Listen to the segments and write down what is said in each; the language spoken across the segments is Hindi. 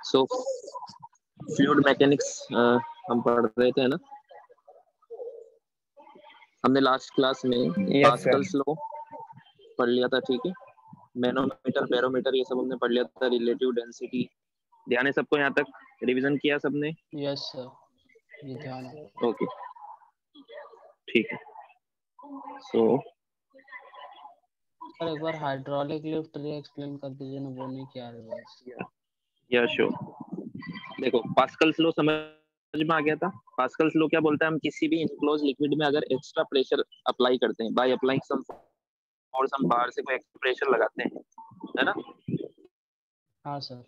सो फ्लूइड मैकेनिक्स हम पढ़ रहे थे ना, हमने लास्ट क्लास में पास्कल्स लॉ पढ़ लिया था, ठीक है। मैनोमीटर, बैरोमीटर, ये सब हमने पढ़ लिया था, रिलेटिव डेंसिटी। ध्यान है सबको? यहाँ तक रिवीजन किया सबने? यस सर, ये ध्यान है। ओके, ठीक है। सो सर एक बार हाइड्रोलिक लिफ्ट एक्सप्लेन कर दीजिए ना, वो नहीं किया रिवर्स। या श्योर। देखो पास्कल्स लॉ समझ में आ गया था। पास्कल्स लॉ क्या बोलता है? हम किसी भी इनक्लोज लिक्विड में अगर एक्स्ट्रा प्रेशर अप्लाई करते हैं, बाय अप्लाइंग सम फोर्स, हम बाहर से कोई एक्स्ट्रा प्रेशर लगाते हैं, है ना? हाँ सर।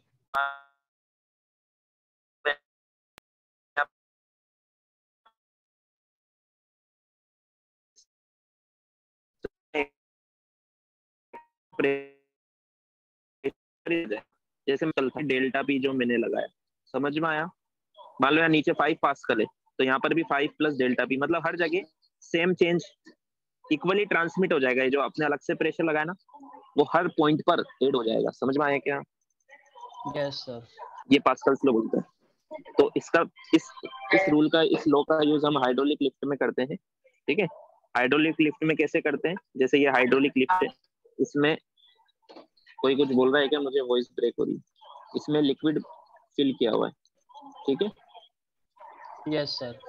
जैसे डेल्टा पी जो मैंने लगाया, समझ में आया? मान लो यहाँ नीचे 5 पास्कल है, तो यहाँ पर भी 5 प्लस डेल्टा पी, मतलब हर जगह सेम चेंज इक्वली ट्रांसमिट हो जाएगा। ये जो आपने अलग से प्रेशर लगाया ना, वो हर पॉइंट पर ऐड हो जाएगा। समझ में आया क्या? Yes sir. ये पास्कल्स लॉ बोलते हैं। तो इसका इस रूल का, इस लॉ का यूज हम हाइड्रोलिक लिफ्ट में करते हैं, ठीक है। हाइड्रोलिक लिफ्ट में कैसे करते हैं? जैसे ये हाइड्रोलिक लिफ्ट है, इसमें कोई कुछ बोल रहा है क्या? मुझे वॉइस ब्रेक हो रही है। इसमें लिक्विड फिल किया हुआ है, ठीक है। Yes sir.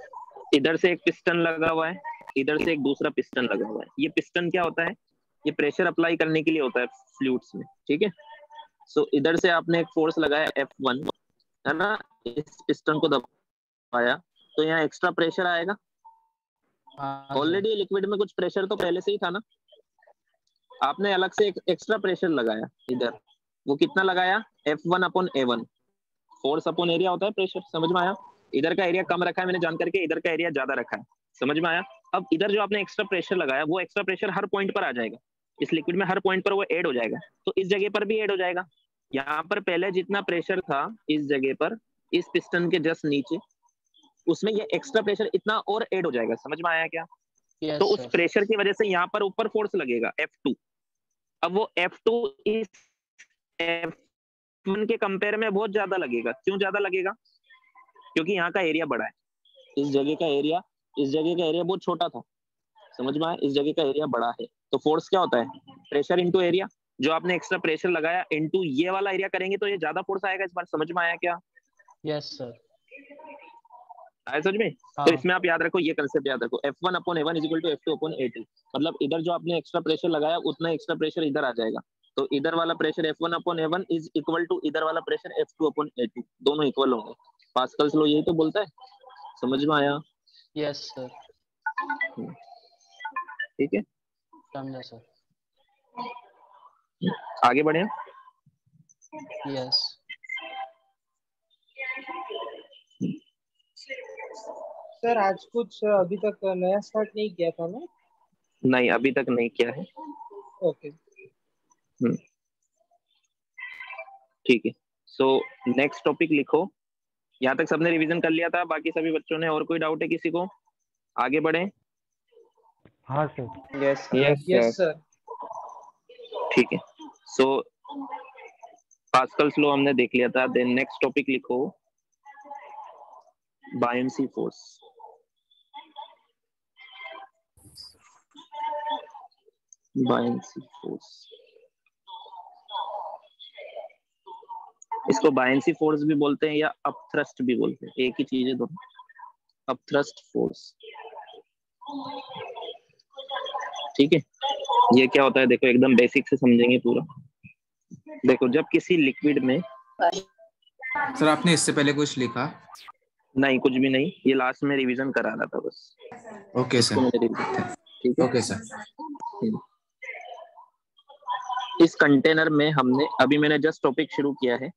इधर से एक पिस्टन लगा हुआ है, इधर से एक दूसरा पिस्टन लगा हुआ है। ये पिस्टन क्या होता है? ये प्रेशर अप्लाई करने के लिए होता है फ्लूइड्स में, ठीक है। सो इधर से आपने एक फोर्स लगाया F1, है ना, इस पिस्टन को दबाया, तो यहाँ एक्स्ट्रा प्रेशर आएगा। ऑलरेडी लिक्विड में कुछ प्रेशर तो पहले से ही था ना, आपने अलग से एक एक्स्ट्रा प्रेशर लगाया इधर। वो कितना लगाया? F1/A1, फोर्स अपॉन एरिया होता है प्रेशर। समझ में आया? इधर का एरिया कम रखा है मैंने जान करके, इधर का एरिया ज्यादा रखा है। समझ में आया? अब इधर जो आपने एक्स्ट्रा प्रेशर लगाया, वो एक्स्ट्रा प्रेशर हर पॉइंट पर आ जाएगा इस लिक्विड में, हर पॉइंट पर वो ऐड हो जाएगा। तो इस जगह पर भी ऐड हो जाएगा। यहाँ पर पहले जितना प्रेशर था इस जगह पर, इस पिस्टन के जस्ट नीचे, उसमें ये एक्स्ट्रा प्रेशर इतना और ऐड हो जाएगा। समझ में आया क्या? तो उस प्रेशर की वजह से यहाँ पर ऊपर फोर्स लगेगा F2। अब वो F2 इस F1 के कंपेयर में बहुत ज्यादा लगेगा। क्यों ज्यादा लगेगा? क्योंकि यहाँ का एरिया बड़ा है, इस जगह का एरिया, इस जगह का एरिया बहुत छोटा था। समझ में आया? इस जगह का एरिया बड़ा है, तो फोर्स क्या होता है? Pressure into area. जो आपने एक्स्ट्रा प्रेशर लगाया इंटू ये वाला एरिया करेंगे तो ये ज्यादा फोर्स आएगा इस बार। समझ में आया क्या? Yes sir. आया समझ में? तो इसमें आप याद रखो, ये कंसेप्ट याद रखो, F1/A1 is equal to F2/A2। मतलब इधर जो आपने एक्स्ट्रा प्रेशर लगाया उतना एक्स्ट्रा प्रेशर इधर आ जाएगा। तो इधर वाला pressure F1/A1 is equal to इधर वाला प्रेशर F2/A2, दोनों इक्वल होंगे। पास्कल्स लॉ यही तो बोलता है। समझ में आया? Yes sir. ठीक है, समझा सर। आगे बढ़े। यस सर, आज कुछ अभी तक नया स्टार्ट नहीं किया था ना? नहीं, अभी तक नहीं किया है। ओके, ठीक है। सो नेक्स्ट टॉपिक लिखो। यहाँ तक सबने रिवीजन कर लिया था, बाकी सभी बच्चों ने? और कोई डाउट है किसी को? आगे बढ़े। हाँ सर। Yes yes sir. ठीक है। सो पास्कल्स लॉ हमने देख लिया था। देन नेक्स्ट टॉपिक लिखो, बायनेंसी फोर्स। बायनेंसी फोर्स, इसको बायनेंसी फोर्स भी बोलते हैं या अपथ्रस्ट भी बोलते हैं, एक ही चीज है दोनों। अपथ्रस्ट फोर्स, ठीक है। ये क्या होता है देखो, एकदम बेसिक से समझेंगे पूरा। देखो, जब किसी लिक्विड में, सर आपने इससे पहले कुछ लिखा? नहीं, कुछ भी नहीं, ये लास्ट में रिवीजन करा रहा था बस। ओके सर, ठीक है। Okay sir. इस कंटेनर में हमने, अभी मैंने जस्ट टॉपिक शुरू किया है,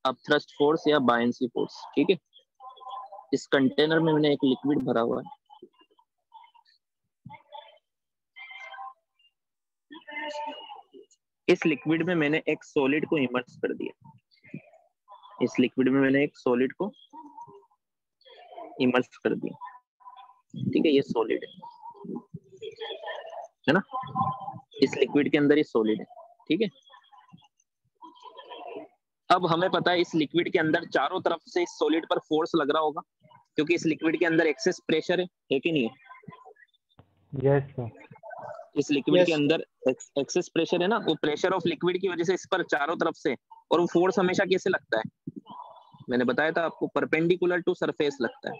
अपथ्रस्ट फोर्स या बायनेंसी फोर्स, ठीक है। इस कंटेनर में मैंने एक लिक्विड भरा हुआ है, इस लिक्विड में मैंने एक सॉलिड को इमर्स कर दिया। इस लिक्विड में मैंने एक सॉलिड को इमर्स कर दिया, ठीक है। ये सॉलिड है ना, इस लिक्विड के अंदर ये सॉलिड है, ठीक है। अब हमें पता है इस लिक्विड के अंदर चारों तरफ से इस सॉलिड पर फोर्स लग रहा होगा, क्योंकि इस लिक्विड के अंदर एक्सेस प्रेशर है कि नहीं है? Yes sir. इस लिक्विड Yes, के sir. अंदर एक्सेस प्रेशर है ना, वो प्रेशर ऑफ लिक्विड की वजह से इस पर चारों तरफ से, और वो फोर्स हमेशा कैसे लगता है? मैंने बताया था आपको, परपेंडिकुलर टू सरफेस लगता है।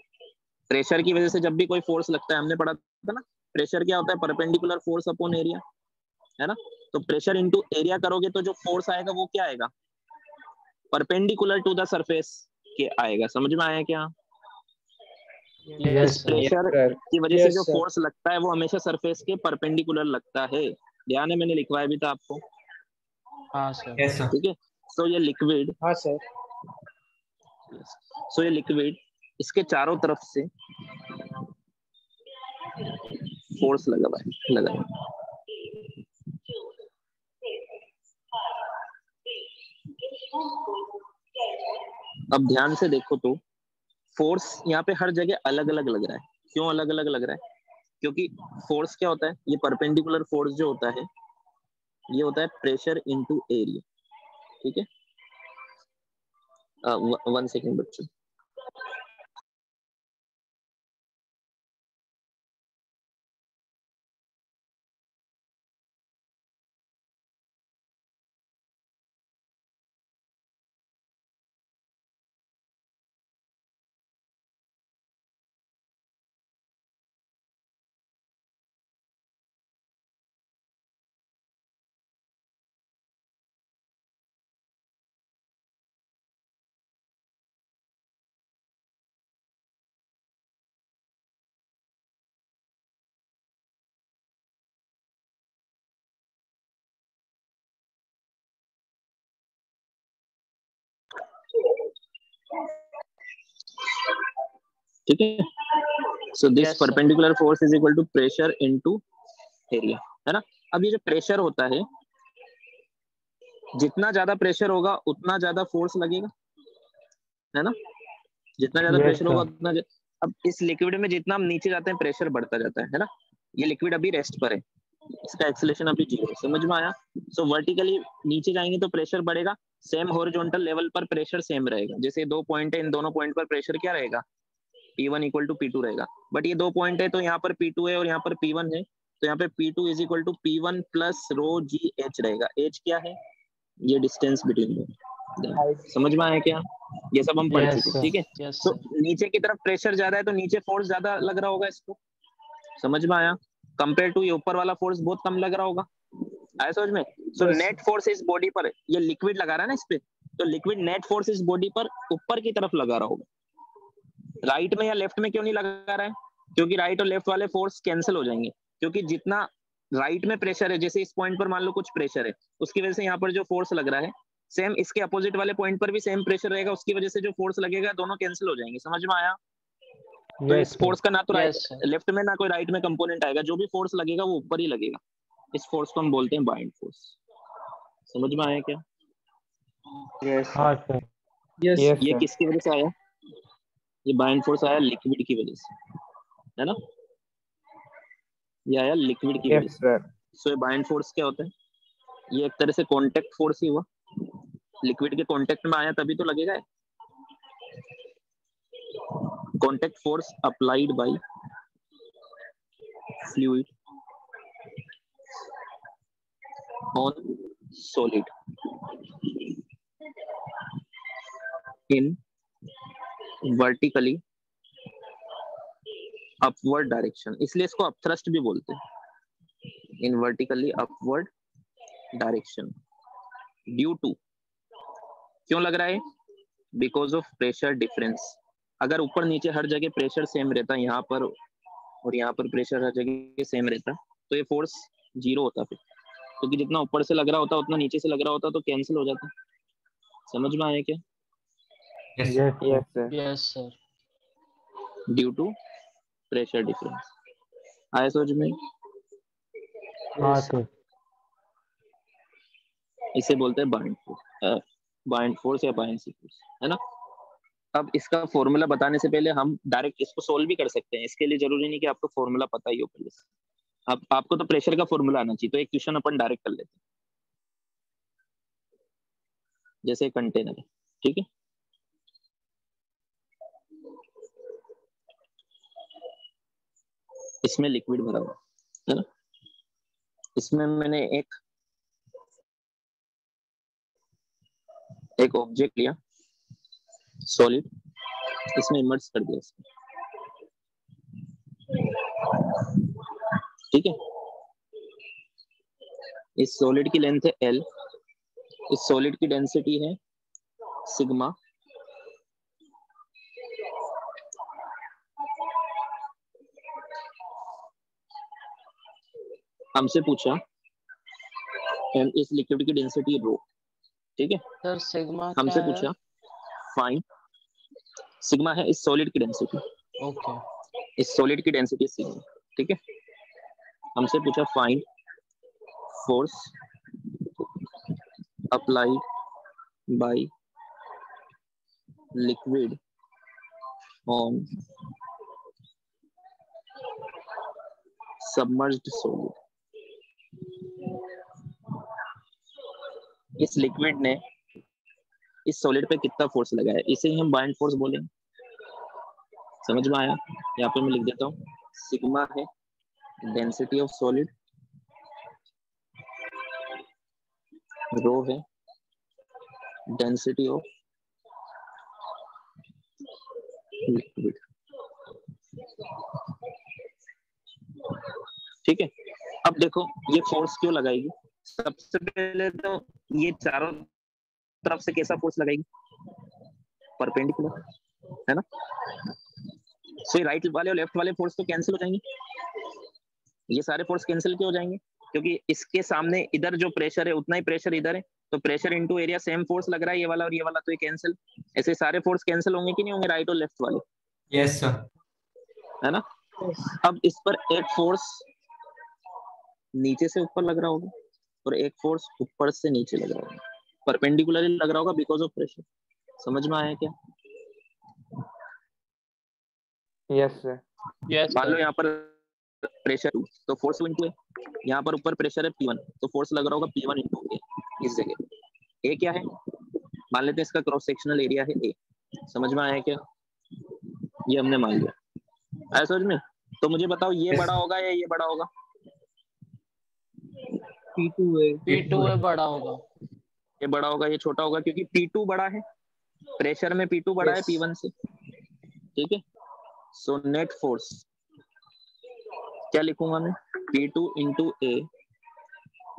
प्रेशर की वजह से जब भी कोई फोर्स लगता है, हमने पढ़ा था ना, प्रेशर क्या होता है? परपेंडिकुलर फोर्स अपॉन एरिया, है ना? तो प्रेशर इनटू एरिया करोगे तो जो फोर्स आएगा वो क्या आएगा? परपेंडिकुलर टू द सरफेस के आएगा। समझ में आया क्या? यस इस सर। Pressure sir. की वजह से Yes, जो sir. फोर्स लगता है वो हमेशा सरफेस के परपेंडिकुलर लगता है। ध्यान है, मैंने लिखवाया भी था आपको, हाँ सर। Yes sir. ठीक है? सो ये लिक्विड, हाँ सर. सो ये लिक्विड इसके चारों तरफ से फोर्स लगा हुआ है, लगा हुआ है। अब ध्यान से देखो तो फोर्स यहाँ पे हर जगह अलग अलग लग रहा है। क्यों अलग अलग लग रहा है? क्योंकि फोर्स क्या होता है? ये परपेंडिकुलर फोर्स जो होता है ये होता है प्रेशर इनटू एरिया, ठीक है? 1 सेकेंड बच्चों। ठीक है? So this Yes, sir. Perpendicular force is equal to pressure into area, है ना? अब ये जो प्रेशर होता है, जितना ज्यादा प्रेशर होगा उतना ज्यादा फोर्स लगेगा, है ना? जितना ज्यादा Yes, प्रेशर होगा sir. उतना अब इस लिक्विड में जितना हम नीचे जाते हैं प्रेशर बढ़ता जाता है ना? ये लिक्विड अभी रेस्ट पर है, इसका एक्सेलरेशन अभी 0 है। समझ में आया? सो वर्टिकली नीचे जाएंगे तो प्रेशर बढ़ेगा, सेम हॉरिजॉन्टल लेवल पर प्रेशर सेम रहेगा। जैसे 2 पॉइंट है, इन दोनों पॉइंट पर प्रेशर क्या रहेगा? P1 इक्वल टू P2 रहेगा। बट ये 2 पॉइंट है तो यहाँ पर P2 है और यहाँ पर P1 है, तो यहाँ पे P2 is equal to P1 plus rho g h रहेगा। एच क्या है? ये डिस्टेंस बिटवीन दो। समझ में आया क्या? ये सब हम पढ़ Yes, चुके हैं, sir. ठीक है? Yes, तो sir. नीचे की तरफ प्रेशर ज्यादा है तो नीचे फोर्स ज्यादा लग रहा होगा इसको। समझ में आया? कंपेयर टू ये ऊपर वाला फोर्स बहुत कम लग रहा होगा। आया समझ में? सो Yes, नेट फोर्स इस बॉडी पर, ये लिक्विड लगा रहा है ना इस पे, तो लिक्विड नेट फोर्स इस बॉडी पर ऊपर की तरफ लगा रहा होगा। राइट में या लेफ्ट में क्यों नहीं लगा रहा है? क्योंकि राइट और लेफ्ट वाले फोर्स कैंसिल हो जाएंगे। क्योंकि जितना राइट में प्रेशर है, जैसे इस पॉइंट पर मान लो कुछ प्रेशर है, उसकी वजह से यहाँ पर जो फोर्स लग रहा है, सेम इसके अपोजिट वाले पॉइंट पर भी सेम प्रेशर रहेगा, उसकी वजह से जो फोर्स लगेगा दोनों कैंसिल हो जाएंगे। समझ में आया? तो Yes, इस sir. फोर्स का ना तो Yes, sir. लेफ्ट में ना कोई राइट में कंपोनेंट आएगा, जो भी फोर्स लगेगा वो ऊपर ही लगेगा। इस फोर्स को हम बोलते हैं बाइंड फोर्स। समझ में आया क्या? हाँ सर। yes, ये किसकी वजह से आया? ये बाइंड फोर्स आया लिक्विड की वजह से, है ना? ये आया लिक्विड की वजह से। सो ये बाइंड फोर्स क्या होता है? ये एक तरह से कांटेक्ट फोर्स ही हुआ। लिक्विड के कांटेक्ट में आया तभी तो लगेगा। Contact force applied by fluid on solid in vertically upward direction, इसलिए इसको अपथ्रस्ट भी बोलते हैं। In vertically upward direction due to, क्यों लग रहा है? Because of pressure difference. अगर ऊपर नीचे हर जगह प्रेशर सेम रहता, यहाँ पर और यहाँ पर प्रेशर हर जगह सेम रहता, तो ये फोर्स 0 होता फिर, क्योंकि जितना ऊपर से लग रहा होता उतना नीचे से लग रहा होता, तो कैंसिल हो जाता। समझ में आया क्या? Yes Yes, sir. Yes, sir. Due to pressure difference. आया समझ में? हाँ Yes, sir. सर। इसे बोलते हैं बाइंड फोर्स, बाइंड फोर्स या बाइंड फोर्स, है ना? अब इसका फॉर्मूला बताने से पहले हम डायरेक्ट इसको सोल्व भी कर सकते हैं। इसके लिए जरूरी नहीं कि आपको फॉर्मूला पता ही हो पहले से। आपको तो प्रेशर का फॉर्मूला आना चाहिए, तो एक क्वेश्चन अपन डायरेक्ट कर लेते हैं। जैसे कंटेनर है, ठीक है। इसमें लिक्विड भरा हुआ है ना, इसमें मैंने एक ऑब्जेक्ट लिया सॉलिड, इसमें इमर्ज कर दिया इसमें, ठीक है। इस सॉलिड की लेंथ है L, इस सॉलिड की डेंसिटी है सिग्मा, हमसे पूछा इस लिक्विड की डेंसिटी रो, ठीक है। सर सिग्मा क्या हमसे है? पूछा फाइंड, सिग्मा है इस सॉलिड की डेंसिटी, ओके इस सॉलिड की डेंसिटी सिग्मा, ठीक है। हमसे पूछा find force applied by liquid on submerged solid. इस लिक्विड ने इस सॉलिड पे कितना फोर्स लगाया, इसे ही हम बाइंड फोर्स बोलेंगे। समझ में आया? यहाँ पे मैं लिख देता हूँ, सिग्मा है डेंसिटी ऑफ सॉलिड, रो है डेंसिटी ऑफ लिक्विड, ठीक है। अब देखो ये फोर्स क्यों लगाएगी, सबसे पहले तो ये चारों तरफ से कैसा फोर्स लगाएगी, परपेंडिकुलर, है ना। सो ये राइट वाले और लेफ्ट वाले फोर्स तो कैंसिल हो जाएंगे, ये सारे फोर्स कैंसिल क्यों हो जाएंगे, क्योंकि इसके सामने इधर जो प्रेशर है उतना ही प्रेशर इधर है, तो pressure into area same force लग रहा है, ये वाला और ये वाला, तो ये कैंसिल, ऐसे सारे फोर्स कैंसिल होंगे कि नहीं होंगे, राइट और लेफ्ट वाले? Yes sir. है ना। अब इस पर एक फोर्स नीचे से ऊपर लग रहा होगा और एक फोर्स ऊपर से नीचे लग रहा होगा, परपेंडिकुलरली लग रहा होगा बिकॉज ऑफ प्रेशर। समझ में आया क्या? Yes sir. यस मान लो सर। यहाँ पर प्रेशर 2, तो फोर्स 2 इंटू ए, यहाँ पर ऊपर प्रेशर है P1, तो फोर्स लग रहा होगा P1 इंटू ए, इस जगह ए क्या है, मान लेते हैं इसका क्रॉस सेक्शनल एरिया है ए। समझ में आया क्या? ये हमने मान लिया, आया समझ में? तो मुझे बताओ ये बड़ा होगा या ये बड़ा होगा? P2 है। P2 है बड़ा होगा। ये बड़ा होगा, ये छोटा होगा, क्योंकि P2 बड़ा है, प्रेशर में P2 बड़ा है Yes. P1 से, ठीक है। सो नेट फोर्स क्या लिखूंगा मैं, P2 इंटू ए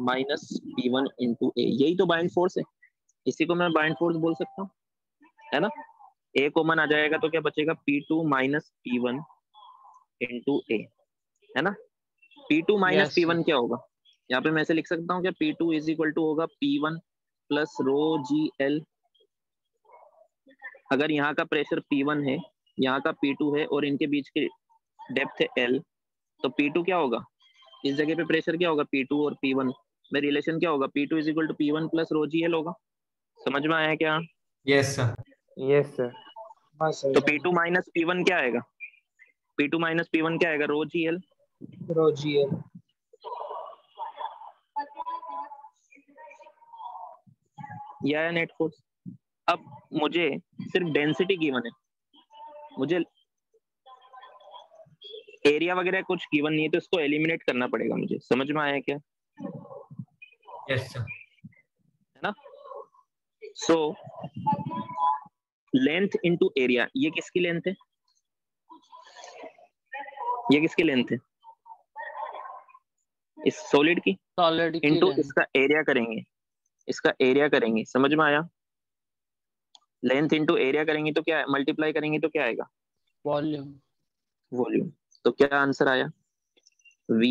माइनस P1 इंटू ए, यही तो बाइंड फोर्स है, इसी को मैं बाइंड फोर्स बोल सकता हूँ, है ना। ए कॉमन आ जाएगा तो क्या बचेगा, P2 माइनस P1 इंटू ए, है ना। P2 माइनस Yes, P1 क्या होगा, यहाँ पे मैं ऐसे लिख सकता हूँ क्या, P2 इज इक्वल टू होगा P1 plus rho g L. अगर यहाँ का प्रेशर P1 है, यहाँ का P2 है और इनके बीच की डेप्थ है L, तो P2 क्या होगा, इस जगह पे प्रेशर क्या होगा, P2 और P1 में रिलेशन क्या होगा, P2 is equal to P1 plus rho g l होगा। समझ में आया क्या? Yes sir. Yes sir. हाँ सर। तो P2 माइनस P1 क्या आएगा, P2 माइनस P1 क्या आएगा, रो जी एल। रो जी एल। ये आया नेट फोर्स। अब मुझे सिर्फ डेंसिटी गिवन है, मुझे एरिया वगैरह कुछ गिवन नहीं है, तो इसको एलिमिनेट करना पड़ेगा मुझे। समझ में आया क्या? Yes sir. है ना। सो लेंथ इनटू एरिया, ये किसकी लेंथ है, ये किसकी लेंथ है, इस सॉलिड की, सॉलिड की इनटू लेंथ। इसका एरिया करेंगे, इसका एरिया करेंगे। समझ में आया? लेंथ इनटू एरिया करेंगे तो क्या, मल्टीप्लाई करेंगे तो क्या आएगा, वॉल्यूम। वॉल्यूम। तो क्या आंसर आया, V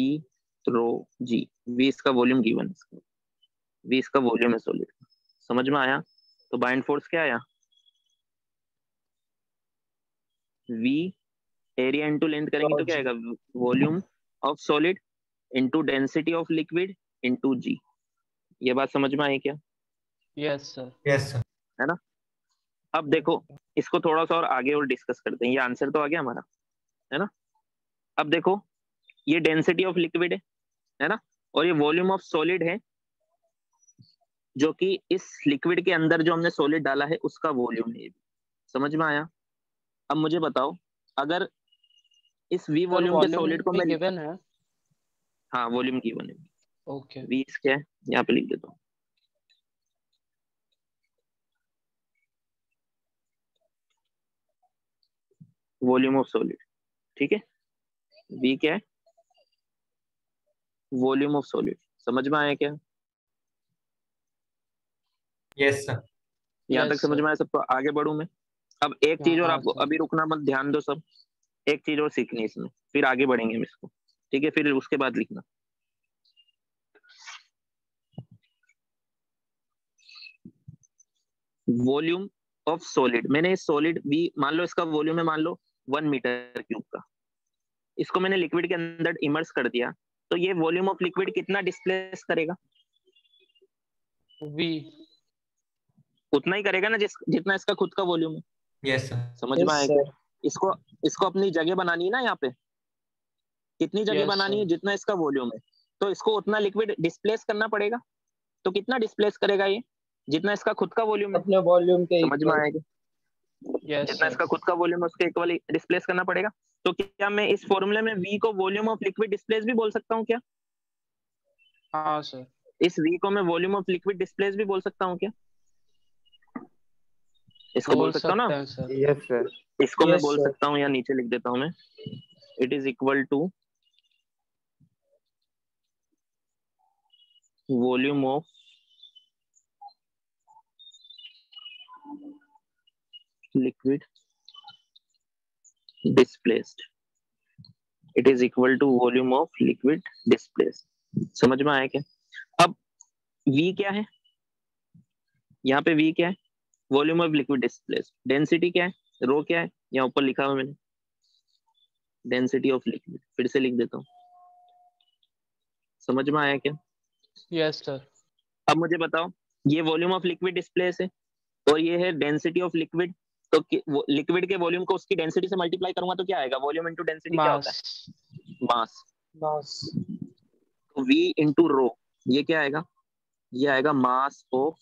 रो जी, V इसका वॉल्यूम गिवन है, V इसका वॉल्यूम है सॉलिड। समझ में आया? तो बाइंड फोर्स क्या आया, V एरिया इनटू लेंथ करेंगे तो क्या आएगा, volume of solid into density of liquid into G। ये बात समझ में आई क्या? Yes sir. Yes sir. है ना। अब देखो इसको थोड़ा सा और आगे और डिस्कस करते हैं, ये आंसर तो आ गया हमारा, है ना। अब देखो ये डेंसिटी ऑफ लिक्विड है ना, और ये वॉल्यूम ऑफ सॉलिड है, जो कि इस लिक्विड के अंदर जो हमने सॉलिड डाला है उसका वॉल्यूम है ये भी। समझ में आया? अब मुझे बताओ, अगर इस v सर वॉल्यूम के वॉल्यूम सॉलिड को भी मैं, गिवन है। हाँ वॉल्यूम की बने, ओके v क्या है यहाँ पे लिख देता हूँ, वॉल्यूम ऑफ सॉलिड। ठीक है, v क्या है, वॉल्यूम ऑफ सॉलिड। समझ में आया क्या? Yes, sir. यहाँ तक यस समझ सर। में आया सबको? आगे बढ़ू मैं? अब एक चीज और, हाँ आपको सर। अभी रुकना मत, ध्यान दो सब। एक चीज और सीखनी है इसमें, फिर आगे बढ़ेंगे हम इसको। ठीक है, फिर उसके बाद लिखना। वॉल्यूम ऑफ सॉलिड, मैंने सॉलिड v मान लो, इसका वॉल्यूम है मान लो 1 मीटर क्यूब का, इसको मैंने लिक्विड के अंदर इमर्स कर दिया, तो ये वॉल्यूम ऑफ लिक्विड कितना डिस्प्लेस करेगा? वी। उतना ही करेगा ना जितना इसका खुद का वॉल्यूम है। Yes, sir. समझ में यस आया क्या? सर। इसको इसको अपनी जगह बनानी है ना, यहाँ पे कितनी जगह यस बनानी है? सर। जितना इसका वॉल्यूम है, तो इसको उतना लिक्विड डिस्प्लेस करना पड़ेगा। तो कितना डिस्प्लेस करेगा ये? जितना इसका खुद का वॉल्यूम है। अपने वॉल्यूम के समझ में इक्वल। आएगा? यस जितना सर। इसका खुद का वॉल्यूम है उसके इक्वल डिस्प्लेस करना पड़ेगा। तो क्या मैं इस फॉर्मूले में v को वॉल्यूम ऑफ लिक्विड डिस्प्लेस भी बोल सकता हूँ क्या? हाँ सर। इस v को मैं वॉल्यूम ऑफ लिक्विड डिस्प्लेस भी बोल सकता हूँ क्या? इसको बोल बोल सकता हूँ ना? सकते हैं सर। Yes, sir. इसको मैं यस बोल सर। सकता हूँ, या नीचे लिख देता हूँ मैं, it is equal to volume of liquid displaced, it is equal to volume of liquid displaced. समझ में आया क्या? अब v क्या है, यहाँ पे v क्या है, volume of liquid displaced. Density क्या है, रो क्या है, यहाँ ऊपर लिखा हुआ मैंने, डेंसिटी ऑफ लिक्विड। फिर से लिख देता हूँ। समझ में आया क्या? Yes sir. अब मुझे बताओ, ये वॉल्यूम ऑफ लिक्विड डिस्प्लेस है और ये है डेंसिटी ऑफ लिक्विड। तो लिक्विड के वॉल्यूम को उसकी डेंसिटी से मल्टीप्लाई करूंगा तो क्या आएगा? वॉल्यूम इनटू डेंसिटी क्या होता मास। है? मास। मास। तो v इंटू रो, ये क्या आएगा? ये आएगा मास ऑफ,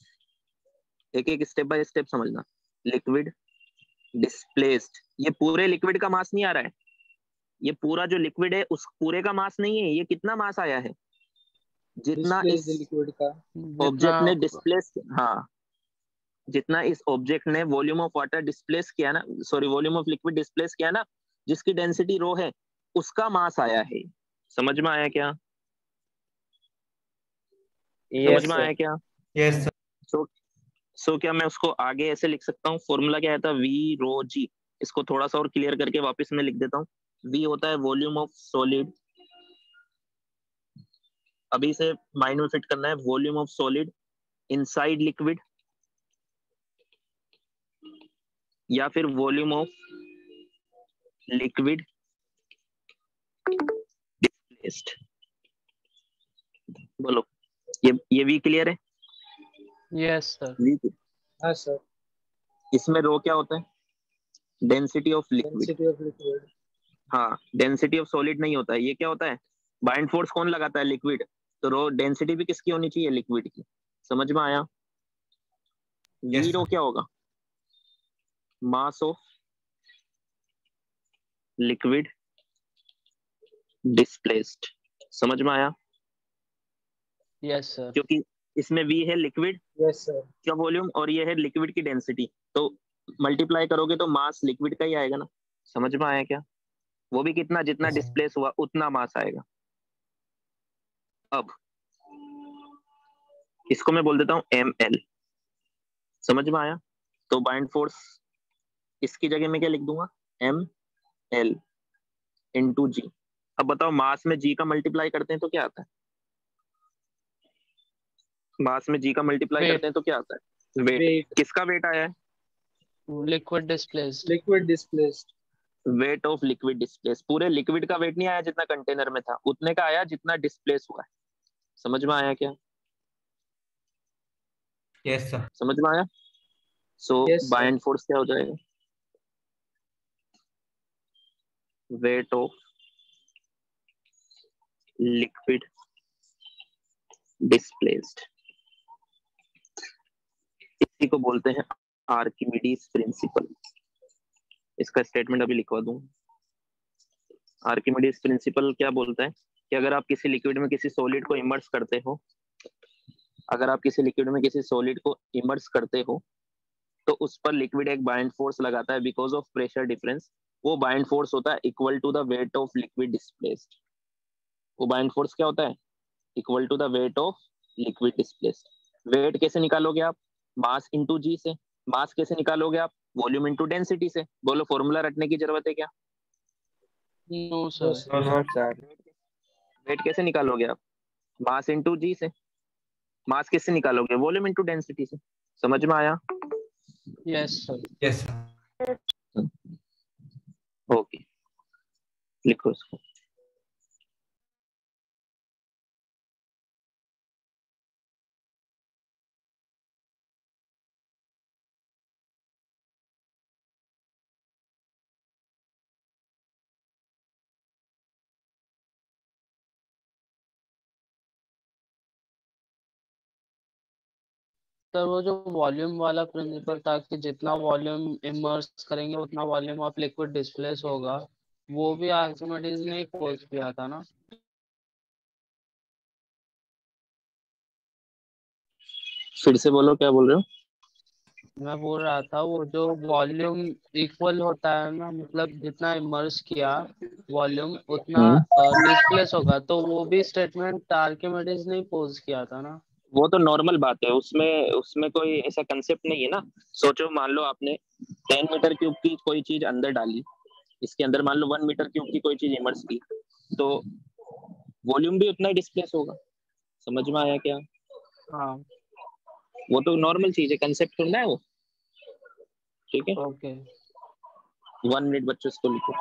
एक एक स्टेप बाय स्टेप समझना, लिक्विड डिस्प्लेस्ड। ये पूरे लिक्विड का मास नहीं आ रहा है, ये पूरा जो लिक्विड है उस पूरे का मास नहीं है। ये कितना मास आया है? जितना इस डिस्प्लेस्ड लिक्विड का। जितना। ऑब्जेक्ट ने डिस्प्लेस, हाँ, जितना इस ऑब्जेक्ट ने वॉल्यूम ऑफ वाटर डिस्प्लेस किया ना, sorry volume of liquid displace किया ना, जिसकी डेंसिटी रो है, उसका मास आया है। समझ में आया क्या? समझ Yes, में sir. आया क्या? Yes, sir. सो क्या मैं उसको आगे ऐसे लिख सकता हूँ? फॉर्मूला क्या था? v रो g। इसको थोड़ा सा और क्लियर करके वापस मैं लिख देता हूँ। v होता है वॉल्यूम ऑफ सॉलिड, अभी से माइंड में फिट करना है, volume of solid inside liquid, या फिर वॉल्यूम ऑफ लिक्विड डिस्प्लेस्ड। बोलो, ये v क्लियर है? Yes sir. v, हाँ सर। इसमें रो क्या होता है? Density of liquid. Density of liquid. हाँ, डेंसिटी ऑफ सॉलिड नहीं होता है। ये क्या होता है? बाइंड फोर्स कौन लगाता है? लिक्विड। तो रो डेंसिटी भी किसकी होनी चाहिए? लिक्विड की। समझ में आया? Yes, v रो sir. क्या होगा? Mass of liquid displaced. समझ में आया? Yes sir. क्योंकि इसमें v है लिक्विड यस सर। का वॉल्यूम और ये है लिक्विड की डेंसिटी, तो मल्टीप्लाई करोगे तो मास लिक्विड का ही आएगा ना। समझ में आया क्या? वो भी कितना, जितना Yes, sir. डिस्प्लेस हुआ उतना मास आएगा। अब इसको मैं बोल देता हूँ ml। समझ में आया? तो बाइंड फोर्स इसकी जगह में क्या लिख दूंगा? ml इंटू जी। अब बताओ, मास में g का मल्टीप्लाई करते हैं तो क्या आता है? मास में g का मल्टीप्लाई करते वेट। हैं तो क्या आता है? वेट। वेट। किसका वेट आया है? Liquid displaced. Liquid displaced. Wait of liquid displace. पूरे लिक्विड का वेट नहीं आया जितना कंटेनर में था, उतने का आया जितना डिस्प्लेस हुआ है। समझ में आया क्या? Yes, sir. समझ में आया? So yes sir. Bind force क्या हो जाएगा? वेट ऑफ लिक्विड डिस्प्लेस्ड इसी को बोलते हैं आर्किमिडीज प्रिंसिपल। इसका स्टेटमेंट अभी लिखवा दूं। आर्किमिडीज प्रिंसिपल क्या बोलता है कि अगर आप किसी लिक्विड में किसी सॉलिड को इमर्स करते हो, अगर आप किसी लिक्विड में किसी सॉलिड को इमर्स करते हो तो उस पर लिक्विड एक बाइंड फोर्स लगाता है बिकॉज ऑफ प्रेशर डिफरेंस। वो बाइंड फोर्स होता है equal to the weight of liquid displaced. वो बाइंड फोर्स क्या होता है? Equal to the weight of liquid displaced. Weight कैसे निकालोगे आप? मास इंटू जी से। मास कैसे निकालोगे आप? वॉल्यूम इंटू डेंसिटी से। बोलो फॉर्मूला रटने की जरूरत है क्या? No sir. No sir. Weight कैसे निकालोगे आप? मास इंटू जी से। मास कैसे निकालोगे? वॉल्यूम इंटू डेंसिटी से। समझ में आया? Yes sir. Yes sir. Okay, लिखो इसको। सर वो जो वॉल्यूम वाला प्रिंसिपल था कि जितना वॉल्यूम इमर्स करेंगे उतना वॉल्यूम ऑफ लिक्विड डिस्प्लेस होगा, वो भी आर्किमिडीज ने पोज किया था ना? फिर से बोलो, क्या बोल रहे हो? मैं बोल रहा था वो जो वॉल्यूम इक्वल होता है ना, मतलब जितना इमर्स किया वॉल्यूम उतना हम्म, डिस्प्लेस होगा, तो वो भी स्टेटमेंट आर्किमिडीज ने पोज किया था ना? वो तो नॉर्मल बात है, उसमें उसमें कोई ऐसा कंसेप्ट नहीं है ना। सोचो, मान लो आपने 10 मीटर क्यूब की कोई चीज अंदर डाली, इसके अंदर मान लो 1 मीटर क्यूब की कोई चीज इमर्स की, तो वॉल्यूम भी उतना ही डिस्प्लेस होगा। समझ में आया क्या? हाँ। वो तो नॉर्मल चीज है, कंसेप्ट थोड़ा है वो। ठीक है, ओके। 1 मिनट बच्चों, इसको लिखो।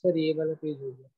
सर ये वाला पेज हो गया।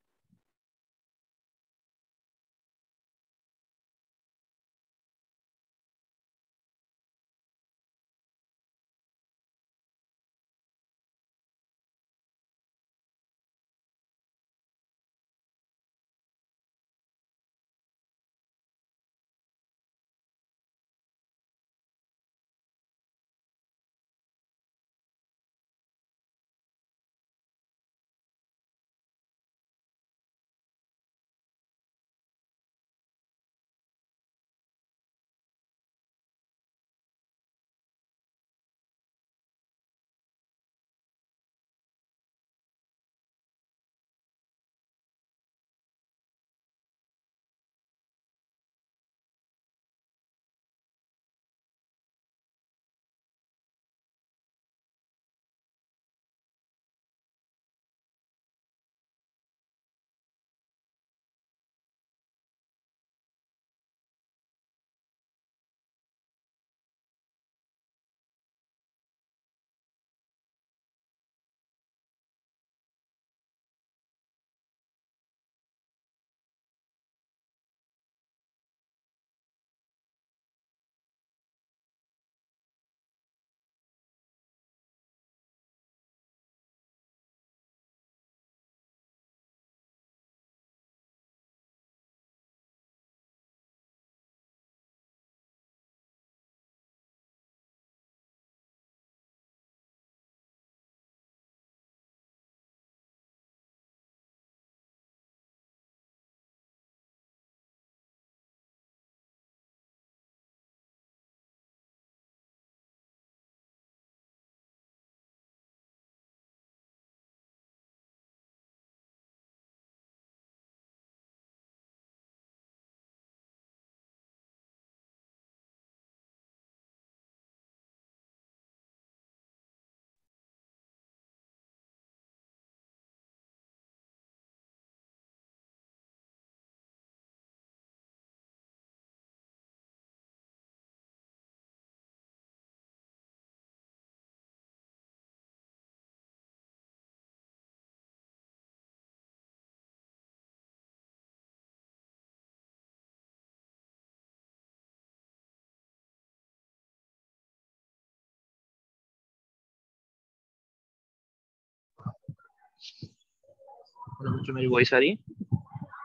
बच्चों मेरी वॉइस आ रही है?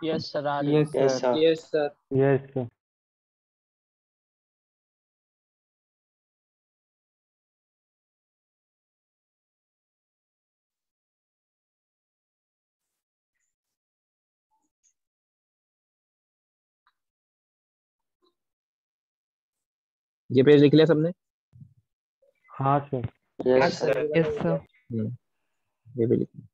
यस सर, आ रही है। Yes, Yes, sir. sir. Yes sir. Yes, sir. ये पेज लिख लिया सबने? हाँ sir. हाँ Yes, सर, sir. ये वाला Yes, हो sir. गया। ये भी लिख लिया।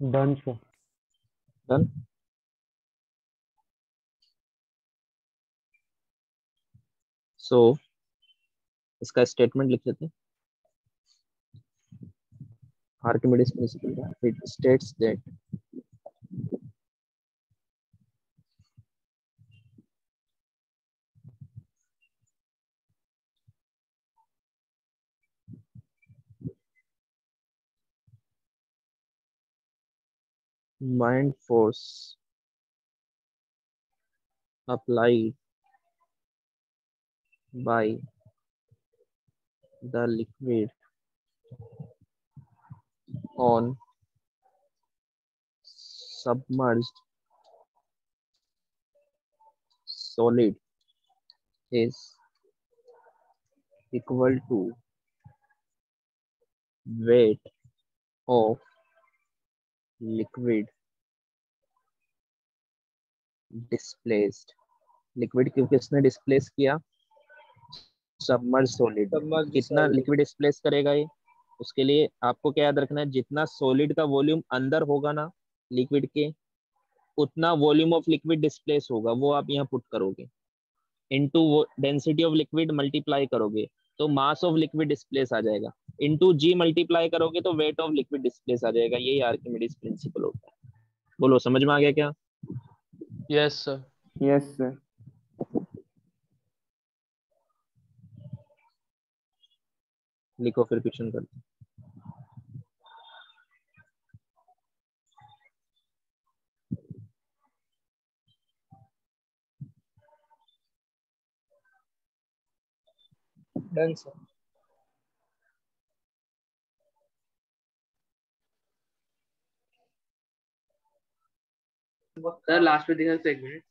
Done, sir. डन। सो इसका स्टेटमेंट लिख लेते हैं। आर्किमिडीज प्रिंसिपल का it states that mind force applied by the liquid on submerged solid is equal to weight of liquid displaced। Liquid को किसने डिस्प्लेस किया? Submerge solid. सबमर्ज कितना solid। लिक्विड डिस्प्लेस करेगा ये? उसके लिए आपको क्या याद रखना है, जितना सॉलिड का वॉल्यूम अंदर होगा ना लिक्विड के, उतना वॉल्यूम ऑफ लिक्विड डिस्प्लेस होगा, वो आप यहाँ पुट करोगे into density of liquid multiply करोगे तो मास ऑफ लिक्विड डिस्प्लेस आ जाएगा, इनटू जी मल्टीप्लाई करोगे तो वेट ऑफ लिक्विड डिस्प्लेस आ जाएगा। यही आर्किमिडीज प्रिंसिपल होता है। बोलो समझ में आ गया क्या? Yes sir. Yes, sir. लिखो फिर क्वेश्चन करते हैं। Done sir. सर लास्ट में दिखा तो 1 मिनट।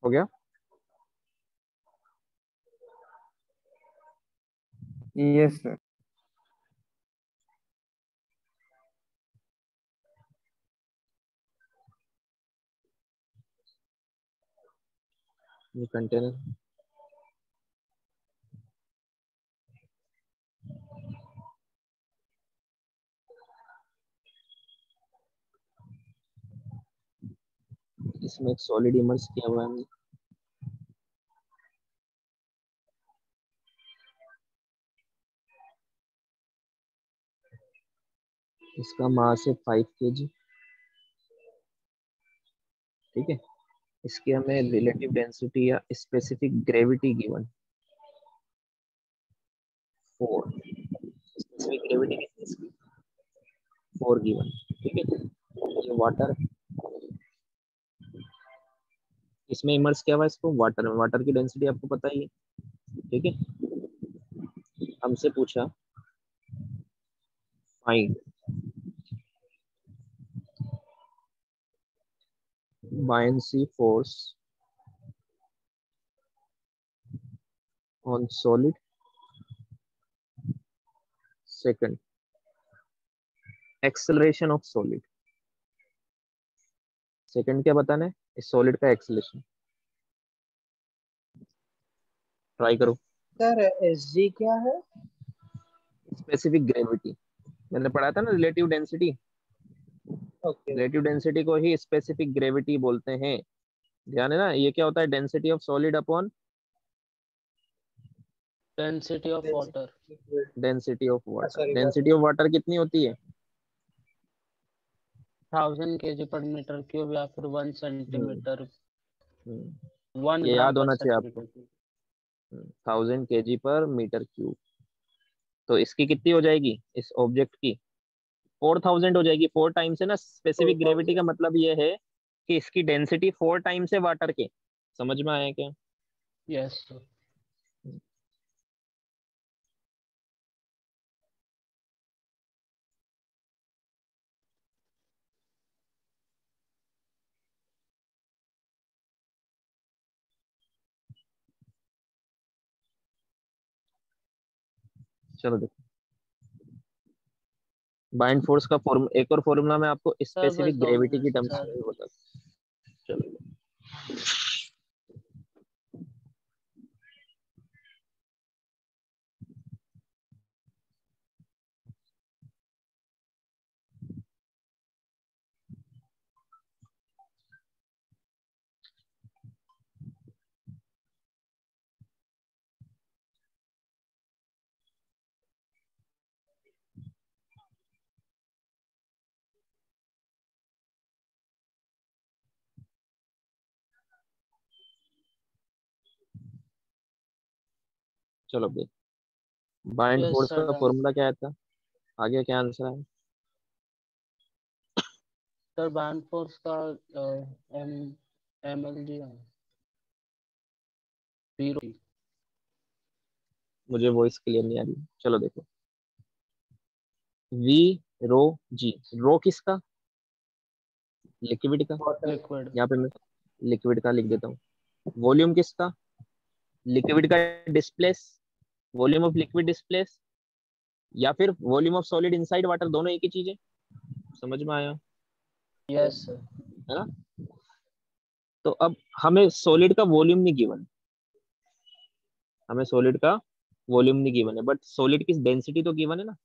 हो गया? Yes, sir. ये कंटेनर इसमें एक सॉलिड इमर्स किया हुआ है हमने। इसका मास है 5 kg। ठीक है, इसकी हमें रिलेटिव डेंसिटी या specific gravity given 4। Specific gravity कितनी इसकी? 4 गिवन। ठीक है, ये वाटर, इसमें इमर्स क्या हुआ इसको? वाटर में। वाटर की डेंसिटी आपको पता ही है। ठीक है, हमसे पूछा find buoyancy force on solid. Second, acceleration of solid. Second क्या बताना है? इस सॉलिड का एक्सेलरेशन। ट्राई करो। सर एस जी क्या है? स्पेसिफिक ग्रेविटी, मैंने पढ़ा था ना relative density. Okay. Relative density को ही स्पेसिफिक ग्रेविटी बोलते हैं। ध्यान है ना, ये क्या होता है? Density of solid upon density of water. Density of water. Sorry, density of water कितनी होती है? 1000 kg पर मीटर क्यूब या फिर 1 सेंटीमीटर, ये 1 ग्राम याद पर होना चाहिए आपको। Centimetre cube. 1000 kg पर मीटर क्यूब। तो इसकी कितनी हो जाएगी इस ऑब्जेक्ट की? 4000 हो जाएगी। 4 टाइम्स है ना। स्पेसिफिक ग्रेविटी का मतलब ये है कि इसकी डेंसिटी 4 टाइम्स है वाटर के। समझ में आया क्या? Yes sir. चलो देखो, बाइंड फोर्स का फॉर्म, एक और फॉर्मूला मैं आपको सर बस स्पेसिफिक 2 ग्रेविटी की मिनट टर्म्स सर। में बता। चलो चलो देख, बाइंड यस फोर्स सर का डन। फॉर्मूला क्या था? आगे क्या आंसर है? सर बैंड फोर्स का एम एम एल जी है, जीरो। मुझे वॉइस क्लियर नहीं आ रही। चलो देखो, वी रो जी। रो किसका? लिक्विड का। लिक्विड। यहाँ पे मैं लिक्विड का लिख देता हूँ। वॉल्यूम किसका? लिक्विड का displace, volume of liquid displace, या फिर volume of solid inside water. दोनों एक ही चीज है। समझ में आया? Yes sir. है ना? तो अब हमें सॉलिड का वॉल्यूम नहीं गिवन, हमें सॉलिड का वॉल्यूम नहीं गिवन है, बट सॉलिड की डेंसिटी तो गिवन है ना।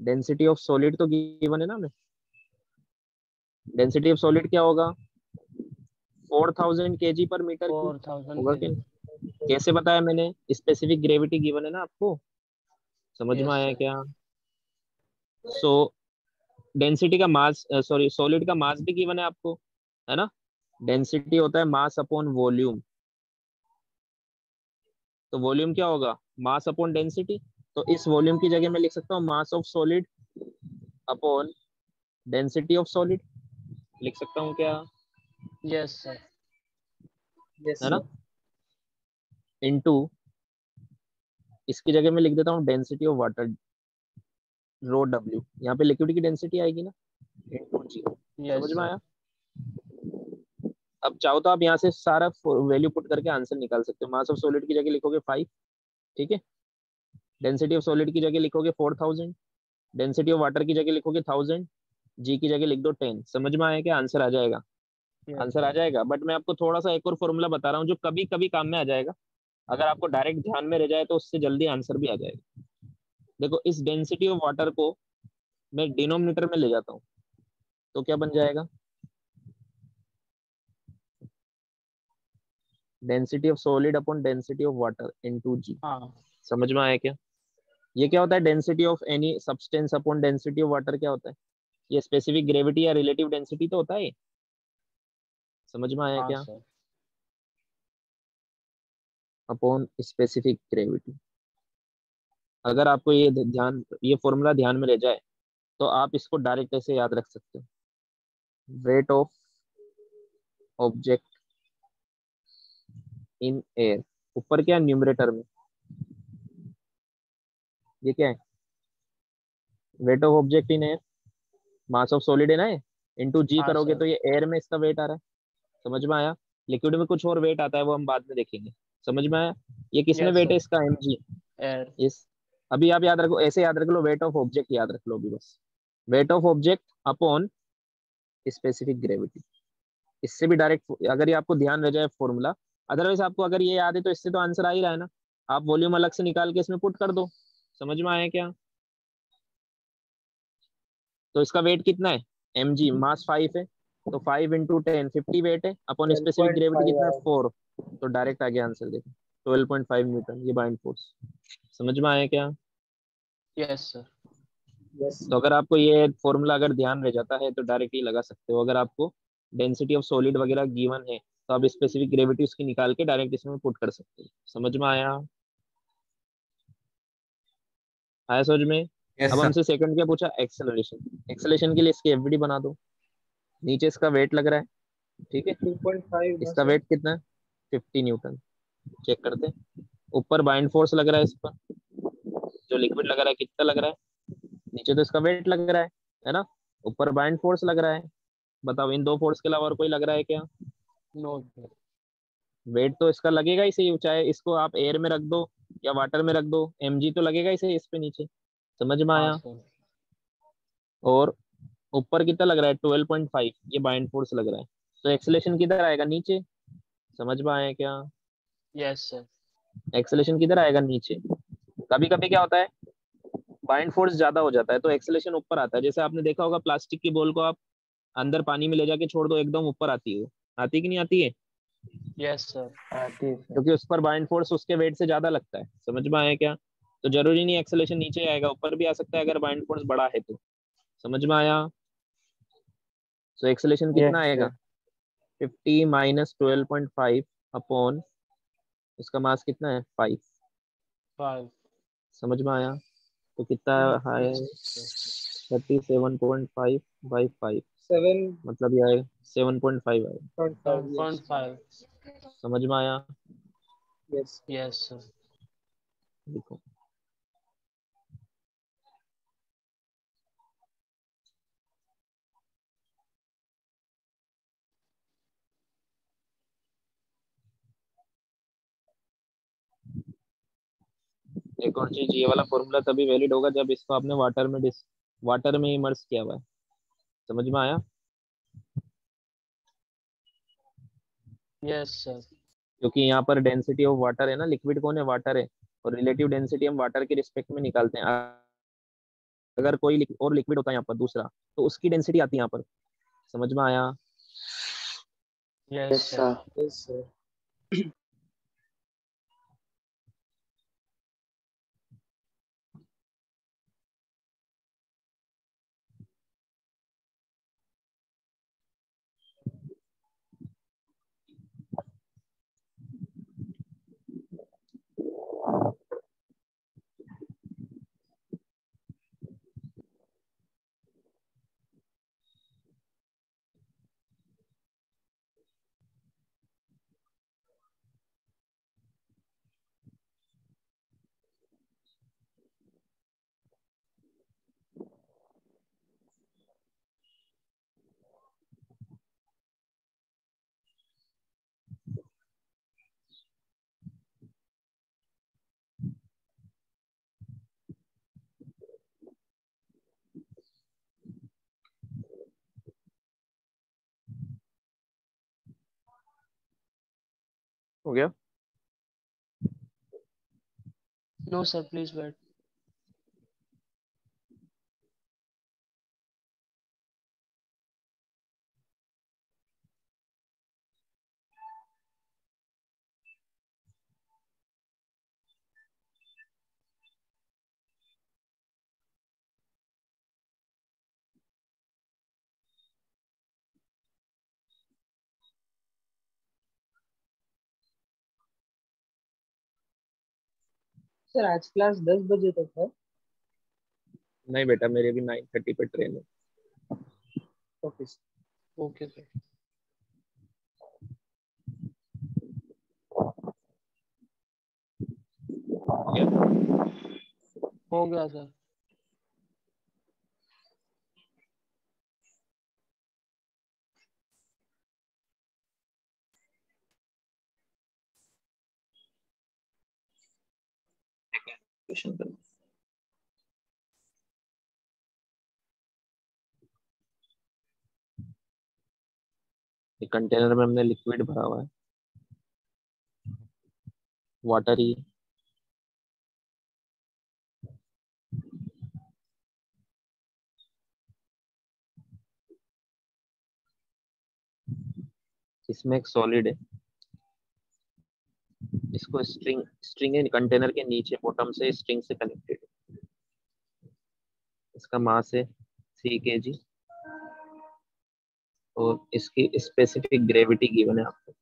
डेंसिटी ऑफ सॉलिड तो गिवन है ना हमें। डेंसिटी ऑफ सॉलिड क्या होगा? 4000 kg पर मीटर क्यूब 4000 होगा कि kg। नहीं? कैसे बताया मैंने? स्पेसिफिक ग्रेविटी गिवन है ना आपको। समझ में यस आया सर। क्या? सो डेंसिटी का मास, सॉरी सॉलिड का मास भी गिवन है आपको, है ना। डेंसिटी होता है मास अपॉन वॉल्यूम। तो वॉल्यूम क्या होगा? मास अपॉन डेंसिटी। तो इस वॉल्यूम की जगह मैं लिख सकता हूँ मास of solid upon density of solid. लिख सकता हूँ क्या? Yes sir. यस है ना। सर। इनटू, इसकी जगह मैं लिख देता हूँ density of water, rho W. यहाँ पे लिक्विड की डेंसिटी आएगी ना, इनटू जी। समझ यस में सर। आया? अब चाहो तो आप यहाँ से सारा वैल्यू पुट करके आंसर निकाल सकते हो। मास ऑफ सॉलिड की जगह लिखोगे 5, ठीक है। डेंसिटी ऑफ सॉलिड की जगह लिखोगे 4000, डेंसिटी ऑफ वाटर की जगह लिखोगे 1000, जी की जगह लिख दो 10। समझ में आया क्या? आंसर आ जाएगा। यस आंसर आ जाएगा, बट मैं आपको थोड़ा सा एक और फॉर्मूला बता रहा हूँ जो कभी कभी काम में आ जाएगा। अगर आपको डायरेक्ट ध्यान में रह जाए तो उससे जल्दी आंसर भी आ जाएगा। देखो, इस डेंसिटी ऑफ वाटर को मैं डिनोमिनेटर में ले जाता हूँ तो क्या बन जाएगा? Density of solid upon density of water into g. हाँ। समझ में आया क्या? ये क्या होता है? Density of any substance upon density of water क्या होता है? ये स्पेसिफिक ग्रेविटी या रिलेटिव डेंसिटी तो होता है। समझ में आया हाँ क्या? सर। Upon specific gravity. अगर आपको ये ध्यान, ये फॉर्मूला ध्यान में रह जाए तो आप इसको डायरेक्ट ऐसे याद रख सकते हो। Weight of object in air, ऊपर क्या है न्यूमरेटर में? ये क्या है? Weight of object in air, mass of solid है ना, इनटू जी हाँ करोगे सर। तो ये एयर में इसका वेट आ रहा है। समझ में आया? लिक्विड में कुछ और वेट आता है, वो हम बाद में देखेंगे। समझ में आया? ये किसमें Yes, वेट है sir. इसका? mg। Air. इस अभी आप याद रखो, ऐसे याद रख लो, वेट ऑफ ऑब्जेक्ट याद रख लो अभी बस, weight of object upon specific gravity. इससे भी डायरेक्ट अगर ये आपको ध्यान रह जाए फॉर्मूला, अदरवाइज आपको अगर ये याद है तो इससे तो आंसर आ ही रहा है ना। आप वॉल्यूम अलग से निकाल के इसमें पुट कर दो। समझ में आया क्या? तो इसका वेट कितना है? mg, मास 5 है, तो 5 इंटू 10 50 वेट है, अपॉन स्पेसिफिक ग्रेविटी 12.5 कितना है? आया। 4। तो डायरेक्ट आ गया आंसर, देखो 12.5 न्यूटन, ये बाइंड फोर्स। समझ में आया क्या? Yes, sir. यस तो अगर आपको ये फॉर्मूला अगर ध्यान रह जाता है तो डायरेक्ट ही लगा सकते हो। अगर आपको डेंसिटी ऑफ सॉलिड वगैरह गिवन है तो आप स्पेसिफिक ग्रेविटी उसकी निकाल के डायरेक्ट इसमें पुट कर सकते हो। समझ में आया? आया समझ में? यस अब सर। हमसे सेकंड क्या पूछा? एक्सेलरेशन। एक्सेलरेशन के लिए इसकी एफवीडी बना दो। नीचे इसका वेट लग रहा है, ठीक है, 2.5 ना इसका सर। वेट कितना है? 50 न्यूटन। चेक करते हैं। ऊपर बाइंड फोर्स लग रहा है इस पर, जो लिक्विड लग रहा है कितना लग रहा है? नीचे तो इसका वेट लग रहा है ना? ऊपर बाइंड फोर्स लग रहा है। बताओ इन दो फोर्स के अलावा और कोई लग रहा है क्या? No, sir. वेट तो इसका लगेगा ही सही, चाहे इसको आप एयर में रख दो या वाटर में रख दो, mg तो लगेगा ही सही इस पे नीचे। समझ में हाँ, आया? sir. और ऊपर कितना लग रहा है? 12.5, ये बाइंड फोर्स लग रहा है। तो एक्सेलेरेशन किधर आएगा? नीचे। समझ में आया क्या? Yes, sir. एक्सेलेरेशन किधर आएगा? नीचे। कभी कभी क्या होता है, बाइंड फोर्स ज्यादा हो जाता है तो एक्सेलेरेशन ऊपर आता है। जैसे आपने देखा होगा प्लास्टिक की बॉल को आप अंदर पानी में ले जाके छोड़ दो, एकदम ऊपर आती है वो। आती कि नहीं आती है? Yes, sir. आती है सर। क्योंकि उस पर बाइंड फोर्स उसके वेट से ज्यादा लगता है। समझ में आया क्या? तो जरूरी नहीं एक्सेलेरेशन नीचे आएगा, ऊपर भी आ सकता है अगर बाइंड फोर्स बड़ा है तो। समझ में आया? तो एक्सेलेरेशन कितना यस आएगा? सर। 50 माइनस 12.5 अपॉन इसका मास कितना है? 5। 5. समझ में आया? तो कितना है? Yes, sir. 37.5 बाई 5, 7.5। मतलब ये आएगा 7.5 आएगा। यस 7.5. समझ में आया? यस। Yes, sir. देखो एक और चीज, ये वाला फॉर्मूला तभी वैलिड होगा जब इसको आपने वाटर में इमर्स किया हुआ है। समझ में आया? Yes, sir. क्योंकि यहाँ पर डेंसिटी ऑफ वाटर है ना, लिक्विड कौन है? वाटर है। और रिलेटिव डेंसिटी हम वाटर के रिस्पेक्ट में निकालते हैं। अगर कोई और लिक्विड होता है यहाँ पर दूसरा, तो उसकी डेंसिटी आती है यहाँ पर। समझ में आया? Yes, yes sir. Sir. Yes sir. हो गया? No, sir. Please wait. Sir आज क्लास 10 बजे तक है। नहीं बेटा, मेरे भी 9:30 पे ट्रेन है। Okay sir. Okay, sir. हो गया? हो गया, sir. क्वेश्चन कर। एक कंटेनर में हमने लिक्विड भरा हुआ है, वाटर ही। इसमें एक सॉलिड है, इसको स्ट्रिंग स्ट्रिंग है कंटेनर के नीचे बॉटम से स्ट्रिंग से कनेक्टेड है। इसका मास है 3 kg और इसकी स्पेसिफिक ग्रेविटी गिवन है आपको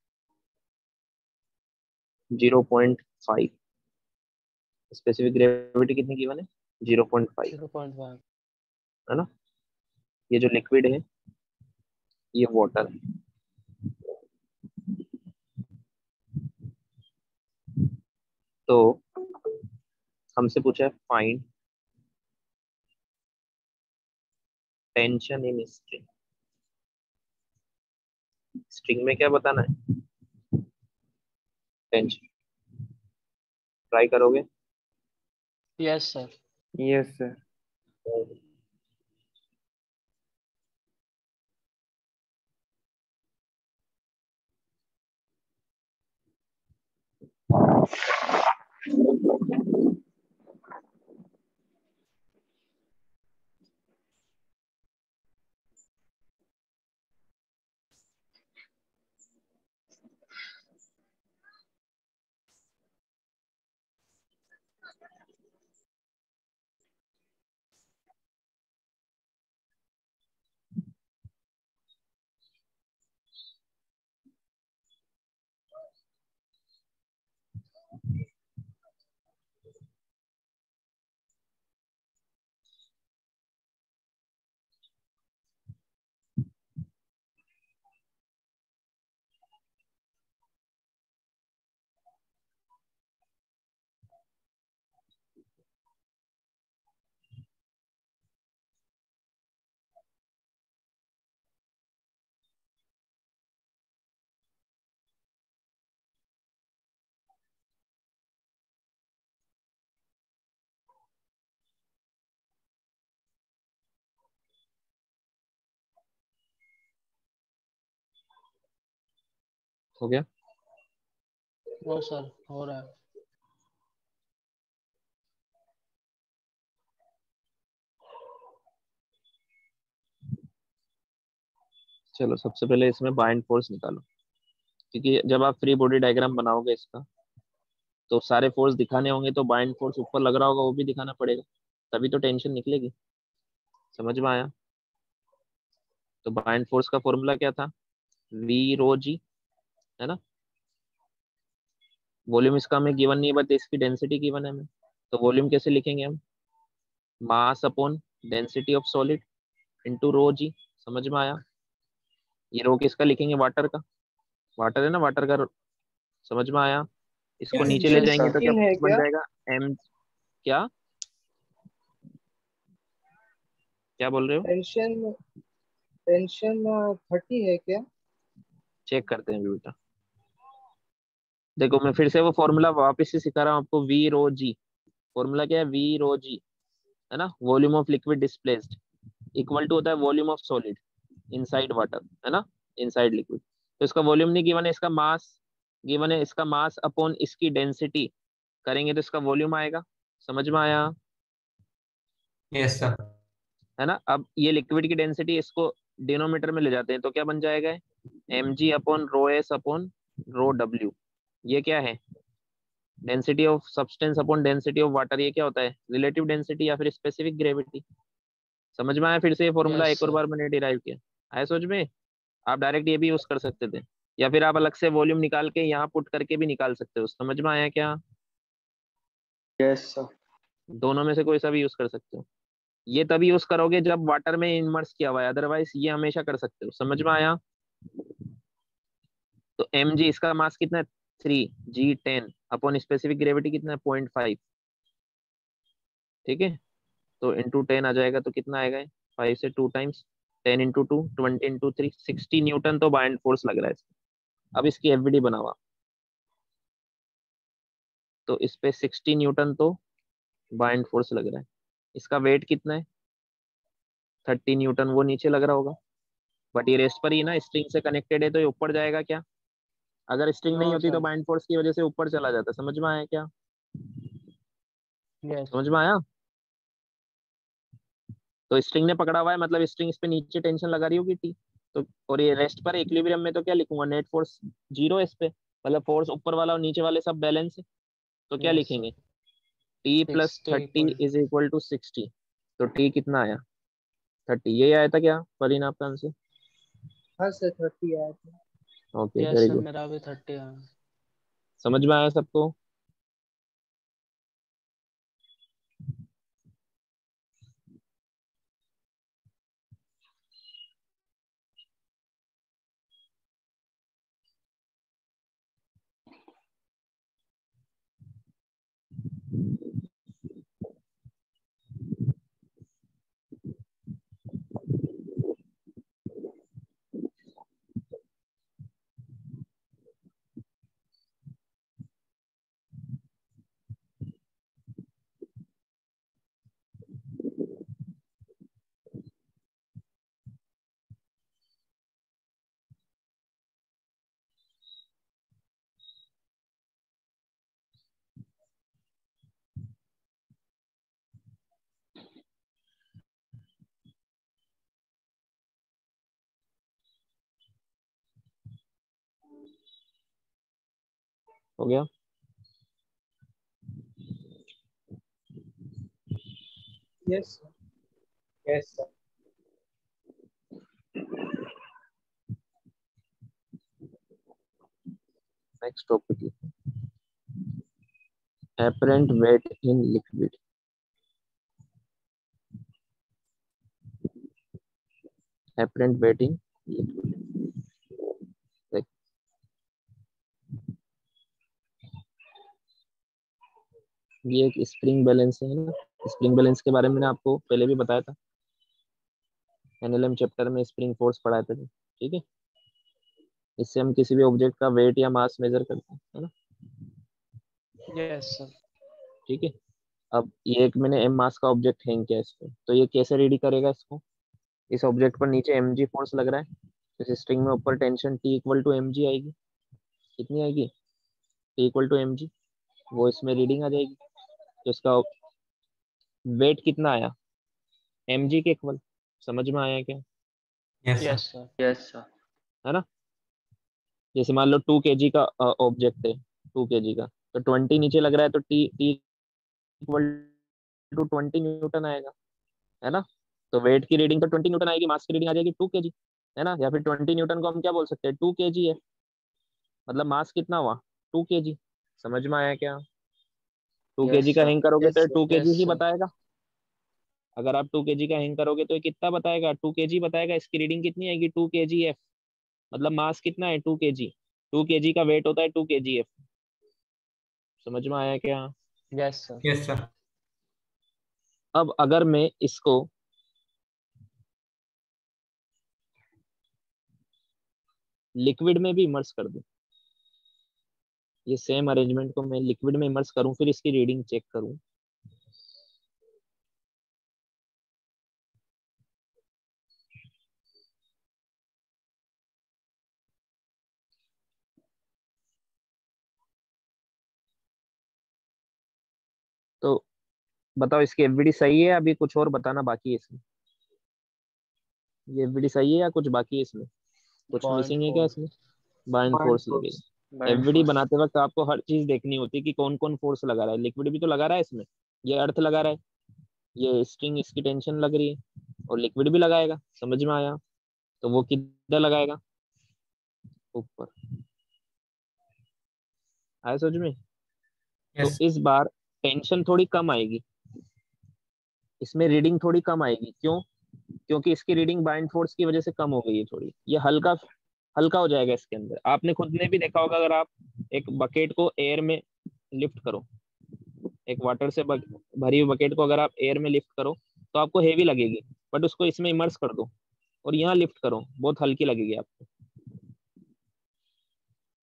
0.5। स्पेसिफिक ग्रेविटी कितनी गिवन है? 0.5, 0.5। है ना। ये जो लिक्विड है ये वाटर है। तो हमसे पूछा है find tension in string. String में क्या बताना है? टेंशन। ट्राई करोगे? Yes sir. Yes sir. हो गया? नो सर, हो रहा है। चलो सबसे पहले इसमें बाइंड फोर्स निकालो, क्योंकि जब आप फ्री बॉडी डायग्राम बनाओगे इसका तो सारे फोर्स दिखाने होंगे, तो बाइंड फोर्स ऊपर लग रहा होगा वो भी दिखाना पड़ेगा, तभी तो टेंशन निकलेगी। समझ में आया? तो बाइंड फोर्स का फॉर्मूला क्या था? वी रो जी, है ना। वॉल्यूम इसका हमें गिवन नहीं है, बट इसकी डेंसिटी गिवन है हमें। तो वॉल्यूम कैसे लिखेंगे हम? Mass upon density of solid into rho g. समझ में आया? ये रो किसका लिखेंगे? वाटर का। वाटर है ना, वाटर का। समझ में आया? इसको नीचे ले टेंशन जाएंगे तो क्या स्टिल है बन क्या? जाएगा? एम। क्या क्या बोल रहे हो? टेंशन टेंशन 30 है क्या? चेक करते हैं अभी बेटा। देखो मैं फिर से वो फॉर्मूला वापस से सिखा रहा हूँ आपको। वी रो जी, फॉर्मूला क्या है? वी रो जी, है ना। Volume of liquid displaced equal to होता है volume of solid inside water, है ना, इनसाइड लिक्विड। तो इसका वॉल्यूम नहीं गिवन है, इसका मास गिवन है। इसका मास अपॉन इसकी डेंसिटी करेंगे तो इसका वॉल्यूम आएगा। समझ में आया? Yes sir. है ना। अब ये लिक्विड की डेंसिटी इसको डिनोमीटर में ले जाते हैं तो क्या बन जाएगा? M g upon rho S upon rho डब्ल्यू। ये क्या है? Density of substance upon density of water. ये क्या होता है? रिलेटिव डेंसिटी या फिर स्पेसिफिक ग्रेविटी। समझ में आया? फिर से ये फॉर्मूला यस एक और सर। बार मैंने डिराइव किया। आया समझ में? आप डायरेक्ट ये भी यूज कर सकते थे, या फिर आप अलग से वॉल्यूम निकाल के यहाँ पुट करके भी निकाल सकते हो। समझ में आया क्या? Yes sir. दोनों में से कोई सा भी यूज कर सकते हो। ये तभी यूज करोगे जब वाटर में इमर्स किया हुआ है, अदरवाइज ये हमेशा कर सकते हो। समझ में आया? तो एम जी, इसका मास कितना है? 3 G 10 अपॉन स्पेसिफिक ग्रेविटी कितना है? 0.5। ठीक है, तो इंटू 10 आ जाएगा तो कितना आएगा? 5 से 2 टाइम्स, 10 इंटू 2 20 इंटू 3 60 न्यूटन तो बाइंड फोर्स लग रहा है इसमें। अब इसकी एफबीडी बनावा, तो इस पे 60 न्यूटन तो बाइंड फोर्स लग रहा है, इसका वेट कितना है 30 न्यूटन, वो नीचे लग रहा होगा, बट ये रेस्ट पर ही ना स्ट्रिंग से कनेक्टेड है, तो ये ऊपर जाएगा क्या? अगर स्ट्रिंग नहीं नो होती तो सर। बाइंड फोर्स की वजह से ऊपर चला जाता। समझ में आया क्या? यस। समझ में आया? तो स्ट्रिंग ने पकड़ा हुआ है, मतलब स्ट्रिंग इस पे नीचे टेंशन लगा रही होगी टी, तो और ये रेस्ट पर इक्विलिब्रियम में, तो क्या लिखूंगा, नेट फोर्स जीरो है इस पे, मतलब फोर्स ऊपर वाला और नीचे वाले सब बैलेंस है, तो क्या यस सर। लिखेंगे, T plus 60 30 equal. Is equal to 60। तो टी कितना आया 30, यही आया था क्या फरीन आपका आंसर? हाँ सर 30 आया था। Okay yes very sir, good. मेरा भी 30 है। समझ में आया सबको? हो गया? Yes sir. Yes sir. Next topic, apparent weight in liquid। apparent weight in liquid, देख, ये एक स्प्रिंग बैलेंस है ना, स्प्रिंग बैलेंस के बारे में मैंने आपको पहले भी बताया था, एनएलएम चैप्टर में स्प्रिंग फोर्स पढ़ाया था, ठीक है। इससे हम किसी भी ऑब्जेक्ट का वेट या मास मेजर करते हैं, है ना, यस सर। ठीक है। अब ये एक मैंने एम मास का ऑब्जेक्ट हैंग किया इस पे, तो ये कैसे रेडी करेगा इसको, इस ऑब्जेक्ट पर नीचे एम जी फोर्स लग रहा है, इस स्ट्रिंग में ऊपर tension T equal to m g आएगी, कितनी आएगी, T equal to m g, वो इसमें रीडिंग आ जाएगी, तो इसका वेट कितना आया एम जी के इक्वल। समझ में आया क्या? Yes sir. Yes sir. Yes sir. है ना, जैसे मान लो 2 kg का ऑब्जेक्ट है, 2 kg का, तो 20 नीचे लग रहा है, तो T T equal to 20 newton आएगा, है ना। तो वेट की रीडिंग तो 20 न्यूटन आएगी, मास की रीडिंग आ जाएगी 2 kg, है ना, या फिर 20 न्यूटन को हम क्या बोल सकते हैं, 2 kg है, मतलब मास कितना हुआ 2 kg। समझ में आया क्या? टू यस केजी का सर। हिंग करोगे तो yes sir. 2 kg yes he sir. बताएगा। अगर आप 2 kg का हिंग करोगे तो ये कितना बताएगा, 2 kg बताएगा, इसकी रीडिंग कितनी आएगी 2 kgf, मतलब मास कितना है 2 kg, 2 kg का वेट होता है 2 kgf। समझ में आया क्या? Yes sir. Yes sir. अब अगर मैं इसको लिक्विड में भी इमर्स कर दूं, ये सेम अरेंजमेंट को मैं लिक्विड में इमर्स करूं, फिर इसकी रीडिंग चेक करूं, तो बताओ इसकी एफवीडी सही है, अभी कुछ और बताना बाकी है इसमें, ये एफवीडी सही है या कुछ बाकी है इसमें, कुछ पॉइंट मिसिंग है क्या फोर। इसमें? Buoyant point force force. लगेगा। Buoyant FBD force. बनाते वक्त आपको हर चीज देखनी होती है कि कौन कौन फोर्स लगा रहा है, लिक्विड भी तो लगा रहा है इसमें, ये अर्थ लगा रहा है, ये स्ट्रिंग इसकी टेंशन लग रही है, और लिक्विड भी लगाएगा। समझ में आया? तो वो किधर लगाएगा, ऊपर, आया समझ में? तो यस। इस बार टेंशन थोड़ी कम आएगी, इसमें रीडिंग थोड़ी कम आएगी, क्यों? क्योंकि इसकी रीडिंग बाइंड फोर्स की वजह से कम हो गई है थोड़ी, ये हल्का हल्का हो जाएगा इसके अंदर। आपने खुद ने भी देखा होगा, अगर आप एक बकेट को एयर में लिफ्ट करो, एक वाटर से भरी हुई बकेट को अगर आप एयर में लिफ्ट करो तो आपको हेवी लगेगी, बट उसको इसमें इमर्स कर दो और यहाँ लिफ्ट करो, बहुत हल्की लगेगी आपको।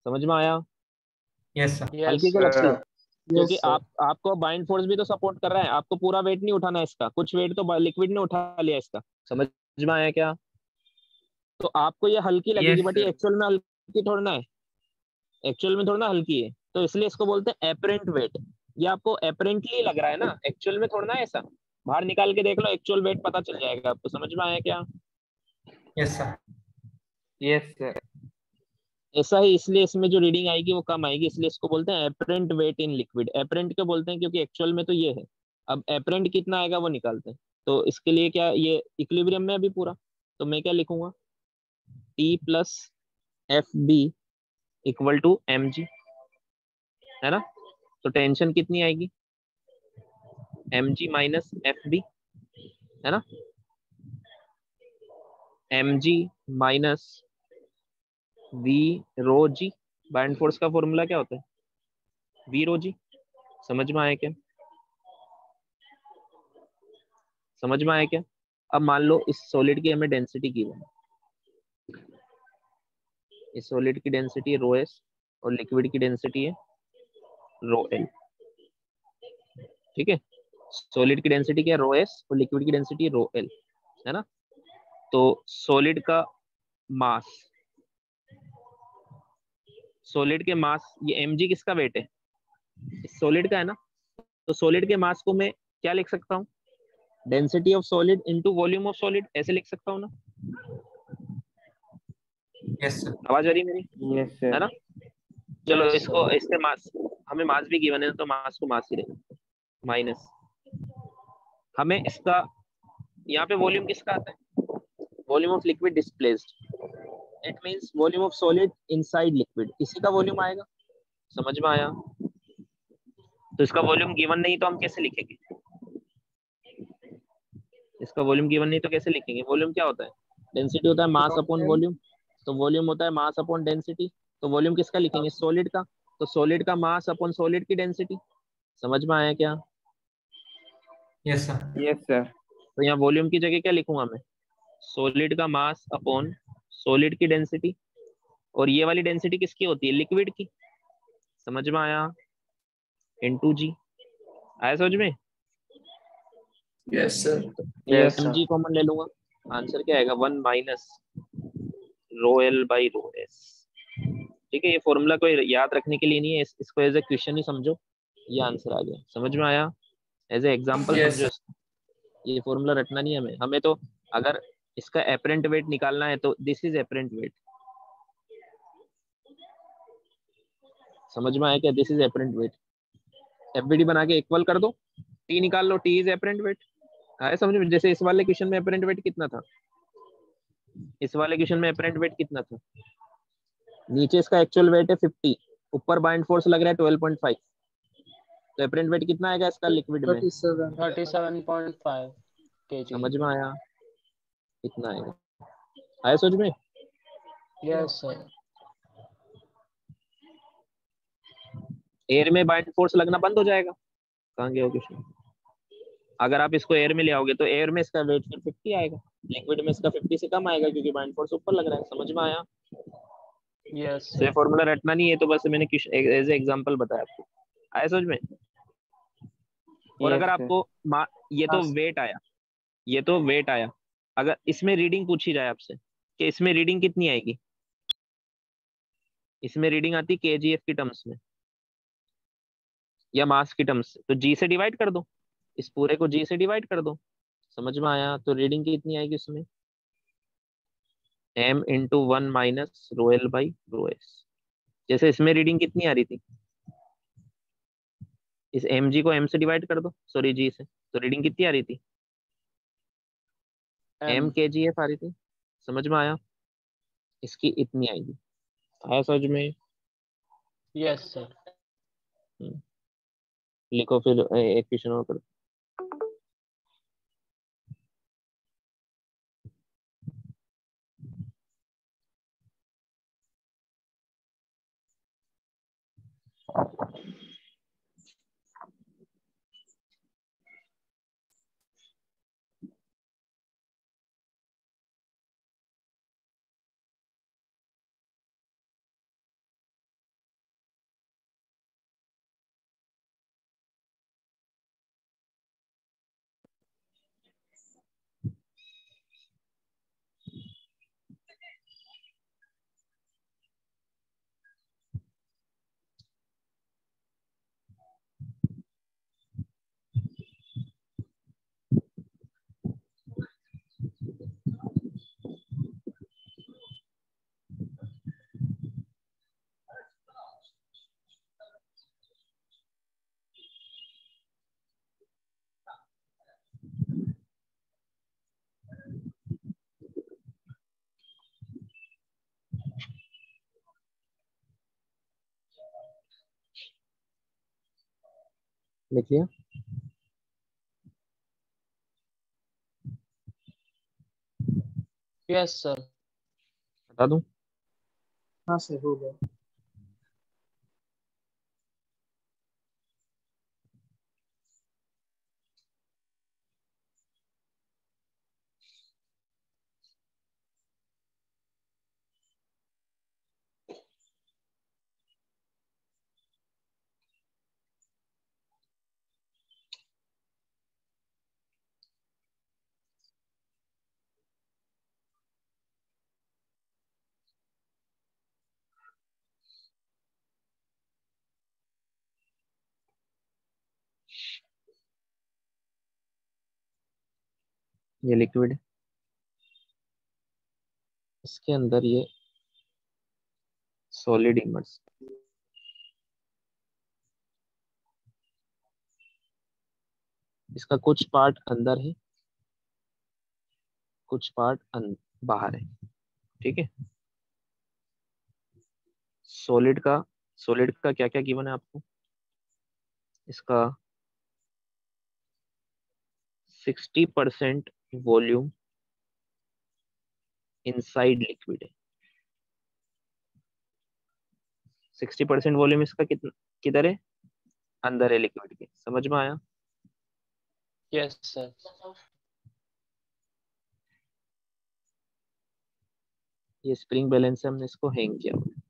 समझ में आया? Yes sir. यस हल्की क्या सर। लगती है? क्योंकि यस सर। आपको बाइंड फोर्स भी तो सपोर्ट कर रहा है, आपको पूरा वेट नहीं उठाना है इसका, कुछ वेट तो लिक्विड ने उठा लिया इसका। समझ में आया क्या? तो आपको ये हल्की लगेगी, यस बट ये सर। एक्चुअल में हल्की थोड़ा ना है, एक्चुअल में थोड़ा ना हल्की है, तो इसलिए इसको बोलते हैं एपरेंट वेट। ये आपको एपरेंटली लग रहा है ना, एक्चुअल में थोड़ा ना ऐसा। बाहर निकाल के देख लो, एक्चुअल वेट पता चल जाएगा आपको। समझ में आया क्या? Yes sir. Yes sir. ऐसा ही, इसलिए इसमें जो रीडिंग आएगी वो कम आएगी, इसलिए इसको बोलते हैं apparent wait in liquid. Apparent क्यों बोलते हैं? क्योंकि एक्चुअल में तो ये है। अब एपरेंट कितना आएगा वो निकालते हैं। तो इसके लिए क्या, ये इक्विलिब्रियम में अभी पूरा, तो मैं क्या लिखूंगा, T plus F B equal to m g, है ना? तो टेंशन कितनी आएगी, m g minus F B, है ना? M g minus V rho g. Buoyant force का फॉर्मूला क्या होता है, वी रो जी। समझ में आया क्या? समझ में आया क्या? अब मान लो इस सॉलिड की हमें डेंसिटी की है, इस सॉलिड की डेंसिटी रो एस और लिक्विड की डेंसिटी है रो एल। ठीक है, सॉलिड की डेंसिटी क्या है, रो एस, और लिक्विड की डेंसिटी रो एल, है ना? तो सॉलिड का मास, सॉलिड के मास, ये एम जी किसका वेट है, सॉलिड का है ना? तो सॉलिड के मास को मैं क्या लिख सकता हूँ, density of solid into volume of solid, ऐसे लिख सकता हूँ ना? Yes sir. आवाज आ रही है मेरी, यस है सर। ना? चलो यस इसको, सर। इसके मास, हमें मास भी गिवन है तो मास को मास ही रहेगा, माइनस हमें इसका, यहाँ पे वॉल्यूम किसका आता है, volume of liquid displaced, it means volume of solid inside liquid, इसी का वॉल्यूम आएगा। समझ में आया? तो इसका वॉल्यूम गिवन नहीं तो हम कैसे लिखेंगे, इसका वॉल्यूम गिवन नहीं तो कैसे लिखेंगे? वॉल्यूम क्या होता है, डेंसिटी होता है मास अपॉन एम। वॉल्यूम, तो वॉल्यूम होता है मास अपॉन डेंसिटी। तो वॉल्यूम किसका लिखेंगे, सॉलिड का, तो सॉलिड का मास अपॉन सॉलिड की डेंसिटी। समझ में आया क्या? Yes sir. Yes sir. तो यहाँ वॉल्यूम की जगह क्या लिखूंगा मैं, सॉलिड का मास अपॉन सॉलिड की डेंसिटी, और ये वाली डेंसिटी किसकी होती है, लिक्विड की। समझ में आया? Into g. आया समझ में? Yes sir. Yes yes am sir. जी कॉमन ले लूंगा, आंसर क्या आएगा, 1 - rho L by rho S. ठीक है, ये फॉर्मूला कोई याद रखने के लिए नहीं है, इसको एज ए क्वेश्चन ही समझो, ये आंसर आ गया। समझ में आया? एज ए एग्जाम्पल यस समझो सर। इसको, ये फॉर्मूला रटना नहीं है हमें, हमें तो अगर इसका एपरेंट वेट निकालना है तो दिस इज एपरेंट वेट। समझ में आया क्या, this is apparent wait. FBD बना के इक्वल कर दो, टी निकाल लो, टी इज एपरेंट वेट। आया समझ में? जैसे इस वाले क्वेश्चन में एपरेंट वेट कितना था, इस वाले क्वेश्चन में एपरेंट वेट कितना था, नीचे इसका एक्चुअल वेट है 50, ऊपर बाइंड फोर्स लग रहा है 12.5, तो एपरेंट वेट कितना आएगा इसका लिक्विड में? 37। 37.5 kg। समझ में आया? इतना आएगा। आया समझ में? Yes sir. एयर में बाइंड फोर्स लगना बंद हो जाएगा। कहाँ गया क्वेश्चन? अगर आप इसको एयर में ले आओगे तो एयर में इसका वेट फिर 50 आएगा, लिक्विड में इसका 50 से कम आएगा, क्योंकि बाइंड फोर्स ऊपर लग रहा है। समझ में आया? यस से सर। फॉर्मूला रटना नहीं है, तो बस मैंने एज ए एग्जांपल बताया आपको। आया समझ में? और यस अगर सर। आपको ये हाँ तो वेट आया, ये तो वेट आया, अगर इसमें रीडिंग पूछी जाए आपसे कि इसमें रीडिंग कितनी आएगी, इसमें रीडिंग आती केजीएफ की टर्म्स में या मास की टर्म्स, तो जी से डिवाइड कर दो, इस पूरे को जी से डिवाइड कर दो। समझ में आया? तो रीडिंग कितनी आएगी उसमें, m into 1 - rho L by rho S. जैसे इसमें रीडिंग कितनी आ रही थी, इस एम जी को m से डिवाइड कर दो, सॉरी जी से, तो रीडिंग कितनी आ रही थी, एम। m के जी एफ आ रही थी। समझ में आया? इसकी इतनी आएगी। आया समझ में? Yes sir. हम्म, लिखो फिर एक क्वेश्चन और करो। लिख लिया? Yes sir. बता दूं? हाँ सर हो गया। ये लिक्विड है, इसके अंदर ये सॉलिड इमर्स, इसका कुछ पार्ट अंदर है, कुछ पार्ट बाहर है। ठीक है। सॉलिड का क्या क्या गिवन है आपको? इसका 60% वॉल्यूम इनसाइड लिक्विड है। 60% वॉल्यूम इसका किधर है? अंदर है लिक्विड के। समझ में आया? Yes sir. ये स्प्रिंग बैलेंस से हमने इसको हैंग किया हुआ है।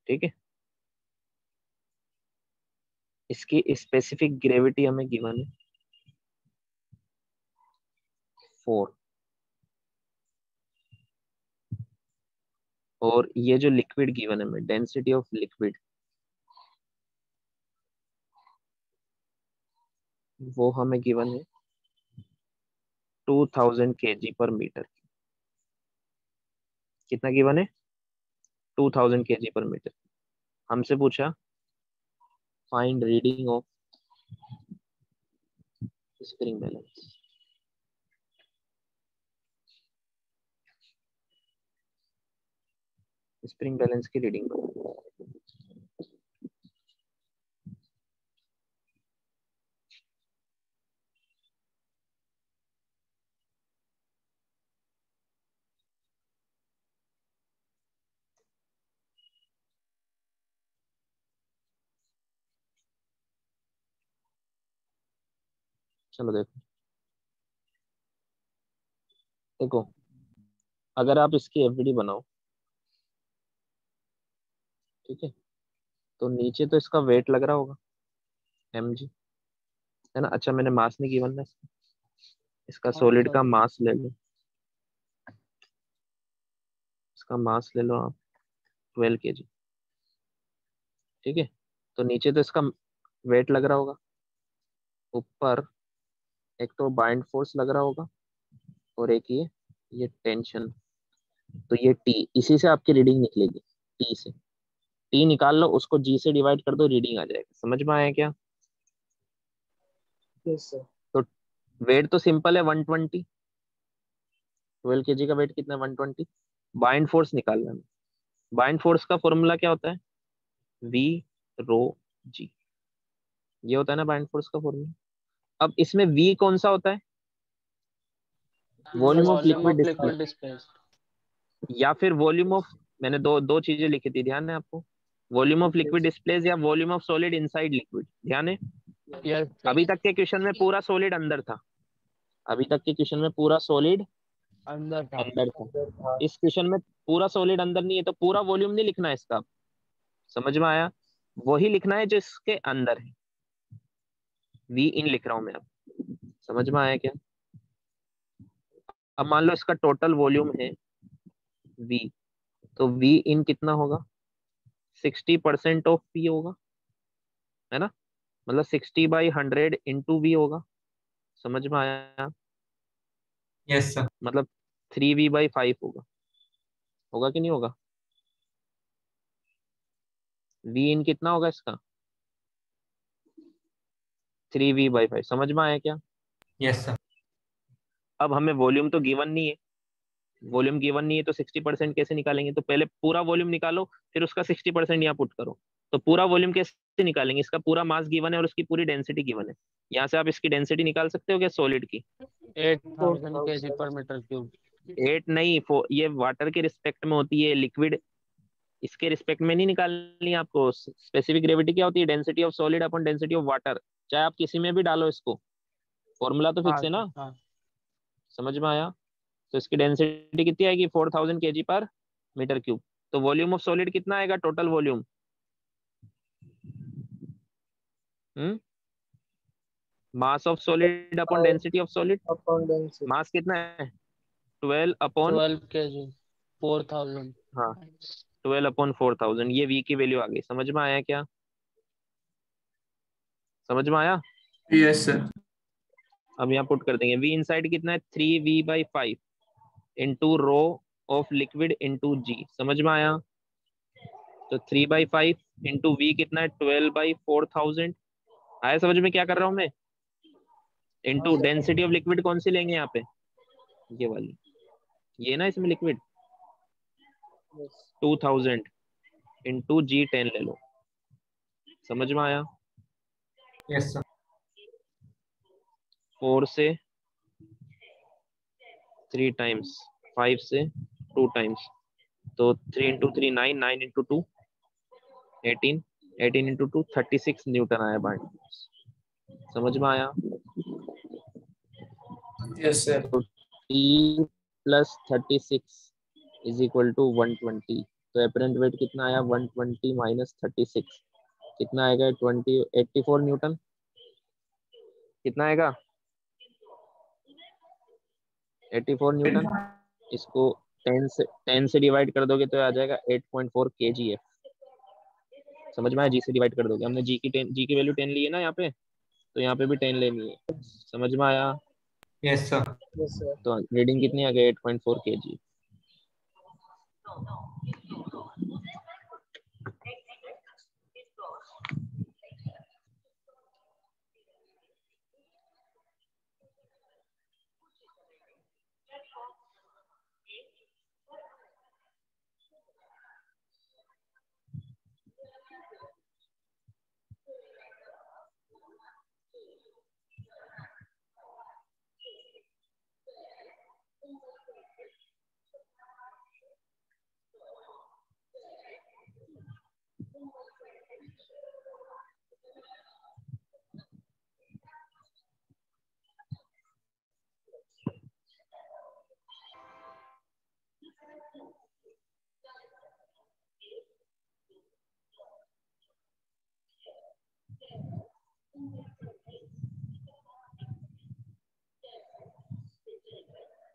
ठीक है। इसकी स्पेसिफिक ग्रेविटी हमें गिवन है 4, और ये जो लिक्विड गिवन है हमें, डेंसिटी ऑफ लिक्विड, वो हमें गिवन है 2000 kg पर मीटर। कितना गिवन है? 2000 kg पर मीटर। हमसे पूछा find reading of spring balance. Spring balance की रीडिंग बताओ। चलो देखो, देखो अगर आप इसकी एफडी बनाओ, ठीक है, तो नीचे तो इसका वेट लग रहा होगा mg, है ना? अच्छा, मैंने मास नहीं गिवन ना इसका। इसका हाँ सॉलिड सर। का मास ले लो, इसका मास ले लो आप 12 kg। ठीक है। तो नीचे तो इसका वेट लग रहा होगा, ऊपर एक तो बाइंड फोर्स लग रहा होगा, और एक ये टेंशन। तो ये टी, इसी से आपकी रीडिंग निकलेगी। टी से, टी निकाल लो, उसको जी से डिवाइड कर दो, रीडिंग आ जाएगा। समझ में आया क्या? Yes sir. तो वेट तो सिंपल है 120, 12 kg का वेट कितना है? 120। बाइंड फोर्स निकालना है। बाइंड फोर्स का फॉर्मूला क्या होता है? वी रो जी, ये होता है ना बाइंड फोर्स का फॉर्मूला। अब इसमें वी कौन सा होता है? Volume of volume liquid of displace, liquid displace. या फिर वॉल्यूम ऑफ, मैंने दो दो चीजें लिखी थी, ध्यान है आपको? वॉल्यूम ऑफ लिक्विड डिस्प्लेस या volume of solid inside liquid. ध्यान है? Yes sir. अभी तक के क्वेश्चन में पूरा सॉलिड अंदर था, अभी तक के क्वेश्चन में पूरा सॉलिड अंदर था। अंदर था। अंदर था। इस क्वेश्चन में पूरा सॉलिड अंदर नहीं है, तो पूरा वॉल्यूम नहीं लिखना है इसका। समझ में आया? वही लिखना है जो इसके अंदर है। वी इन लिख रहा हूं मैं अब। समझ में आया क्या? अब मान लो इसका टोटल वॉल्यूम है वी, तो वी इन कितना होगा? 60% ऑफ वी होगा, है ना? मतलब 60/100 इंटू वी होगा। समझ में आया? Yes sir. मतलब 3v/5 होगा। होगा कि नहीं होगा? वी इन कितना होगा इसका? 3v/5। समझ में आया क्या? Yes sir. अब हमें वॉल्यूम तो गिवन नहीं है, वॉल्यूम गिवन नहीं है तो 60% कैसे निकालेंगे? तो पहले पूरा वॉल्यूम निकालो, फिर उसका 60% यहाँ पुट करो। तो पूरा वॉल्यूम कैसे निकालेंगे? इसका पूरा मास गिवन है और उसकी पूरी डेंसिटी गिवन है। यहाँ से आप इसकी डेंसिटी निकाल सकते हो क्या सॉलिड की? 8000 kg/m3। 8 नहीं, ये वाटर के रिस्पेक्ट में होती है, लिक्विड इसके रिस्पेक्ट में नहीं निकालनी है आपको। स्पेसिफिक ग्रेविटी क्या होती है? Density of solid upon density of water. चाहे आप किसी में भी डालो इसको, फॉर्मूला तो फिक्स है ना। हाँ समझ में आया? तो इसकी डेंसिटी कितनी आएगी? 4000 kg/m3। तो वॉल्यूम ऑफ सॉलिड कितना आएगा? Total volume mass of solid upon density of solid. Upon density. Mass कितना है? 12 अपॉन 12 kg 4000। हाँ 12 अपॉन 4000। ये वी की वैल्यू आ गई। समझ में आया क्या? समझ में आया? Yes, sir. अब यहाँ पुट कर देंगे। वी इनसाइड कितना है? 3v/5 into rho of liquid into g. समझ में आया? तो 3/5 इंटू वी कितना है? 12/4000। आया समझ में क्या कर रहा हूँ मैं? इंटू डेंसिटी ऑफ लिक्विड कौन सी लेंगे यहाँ पे? ये वाली, ये ना इसमें लिक्विड 2000 इंटू G10 ले लो। समझ में आया? Yes sir. 4 से 3 टाइम्स, 5 से 2 टाइम्स, तो 3 इंटू 3 9, 9 इंटू 2 18, 18 इंटू 2 36 न्यूटन आया बाइंड फोर्स। समझ में आया? Yes, sir. तो T plus 36 is equal to 120। तो एपरेंट वेट कितना आया? 120 माइनस 36 कितना आएगा? 84 न्यूटन। कितना आएगा? 84 न्यूटन। इसको 10 से डिवाइड कर दोगे तो आ जाएगा 8.4 kgf। समझ में आया? जी से डिवाइड कर दोगे। हमने जी की वैल्यू 10 ली है ना यहाँ पे, तो यहाँ पे भी 10 लेनी है। समझ में आया? Yes sir. Yes sir. तो रीडिंग कितनी आ गई? 8.4 kg।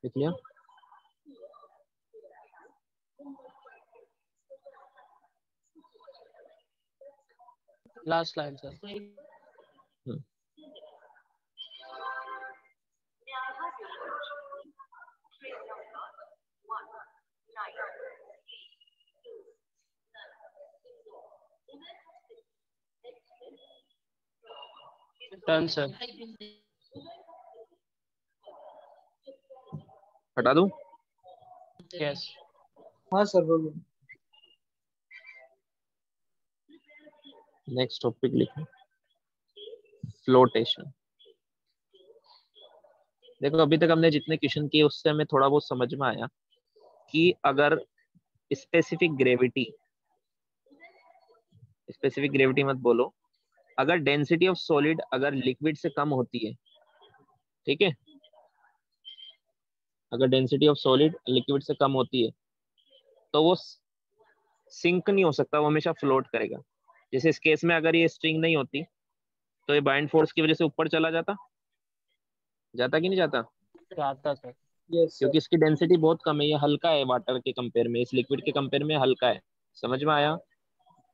लिख लिया? Last line sir. Done sir. हटा दूं? यस। हाँ सर बोलिए। नेक्स्ट टॉपिक लिखें, फ्लोटेशन। देखो अभी तक हमने जितने क्वेश्चन किए उससे हमें थोड़ा बहुत समझ में आया कि अगर स्पेसिफिक ग्रेविटी मत बोलो, अगर डेंसिटी ऑफ सॉलिड अगर लिक्विड से कम होती है, ठीक है, अगर डेंसिटी ऑफ सॉलिड लिक्विड से कम होती है तो वो सिंक नहीं हो सकता, वो हमेशा फ्लोट करेगा। जैसे इस केस में अगर ये स्ट्रिंग नहीं होती तो ये बाइंड फोर्स की वजह से ऊपर चला जाता कि नहीं जाता? जाता सर। यस क्योंकि सर। इसकी डेंसिटी बहुत कम है, ये हल्का है वाटर के कंपेयर में, इस लिक्विड के कंपेयर में हल्का है। समझ में आया? और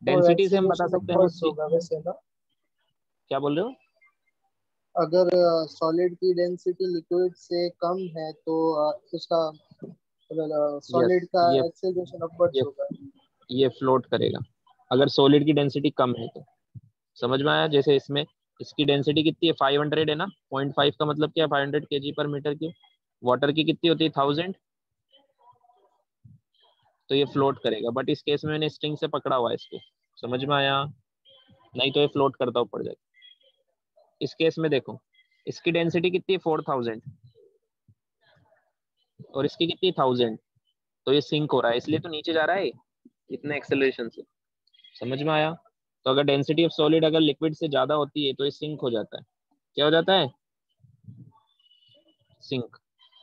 डेंसिटी से हम बता एक्सेलरेशन सकते हैं अपवर्ड्स उसकी। होगा वैसे ना। क्या बोल रहे हो? अगर सॉलिड की डेंसिटी लिक्विड से कम है तो उसका यस, सॉलिड का ये एक्सेलरेशन अपवर्ड्स ये होगा। ये फ्लोट करेगा अगर सॉलिड की डेंसिटी कम है तो। समझ में आया? जैसे इसमें इसकी डेंसिटी कितनी है? 500 है ना। 0.5 का मतलब क्या है? 500 kg/m3। वाटर की कितनी होती है? 1000। तो ये फ्लोट करेगा, बट इस केस में मैंने स्ट्रिंग से पकड़ा हुआ है इसको, समझ में आया? नहीं तो ये फ्लोट करता ऊपर जाएगा। इस केस में देखो, इसकी डेंसिटी कितनी है 4000 और इसकी कितनी 1000, तो ये सिंक हो रहा है, इसलिए तो नीचे जा रहा है इतने एक्सेलरेशन से। समझ में आया? तो अगर डेंसिटी ऑफ सॉलिड अगर लिक्विड से ज्यादा होती है तो ये सिंक हो जाता है। क्या हो जाता है? सिंक।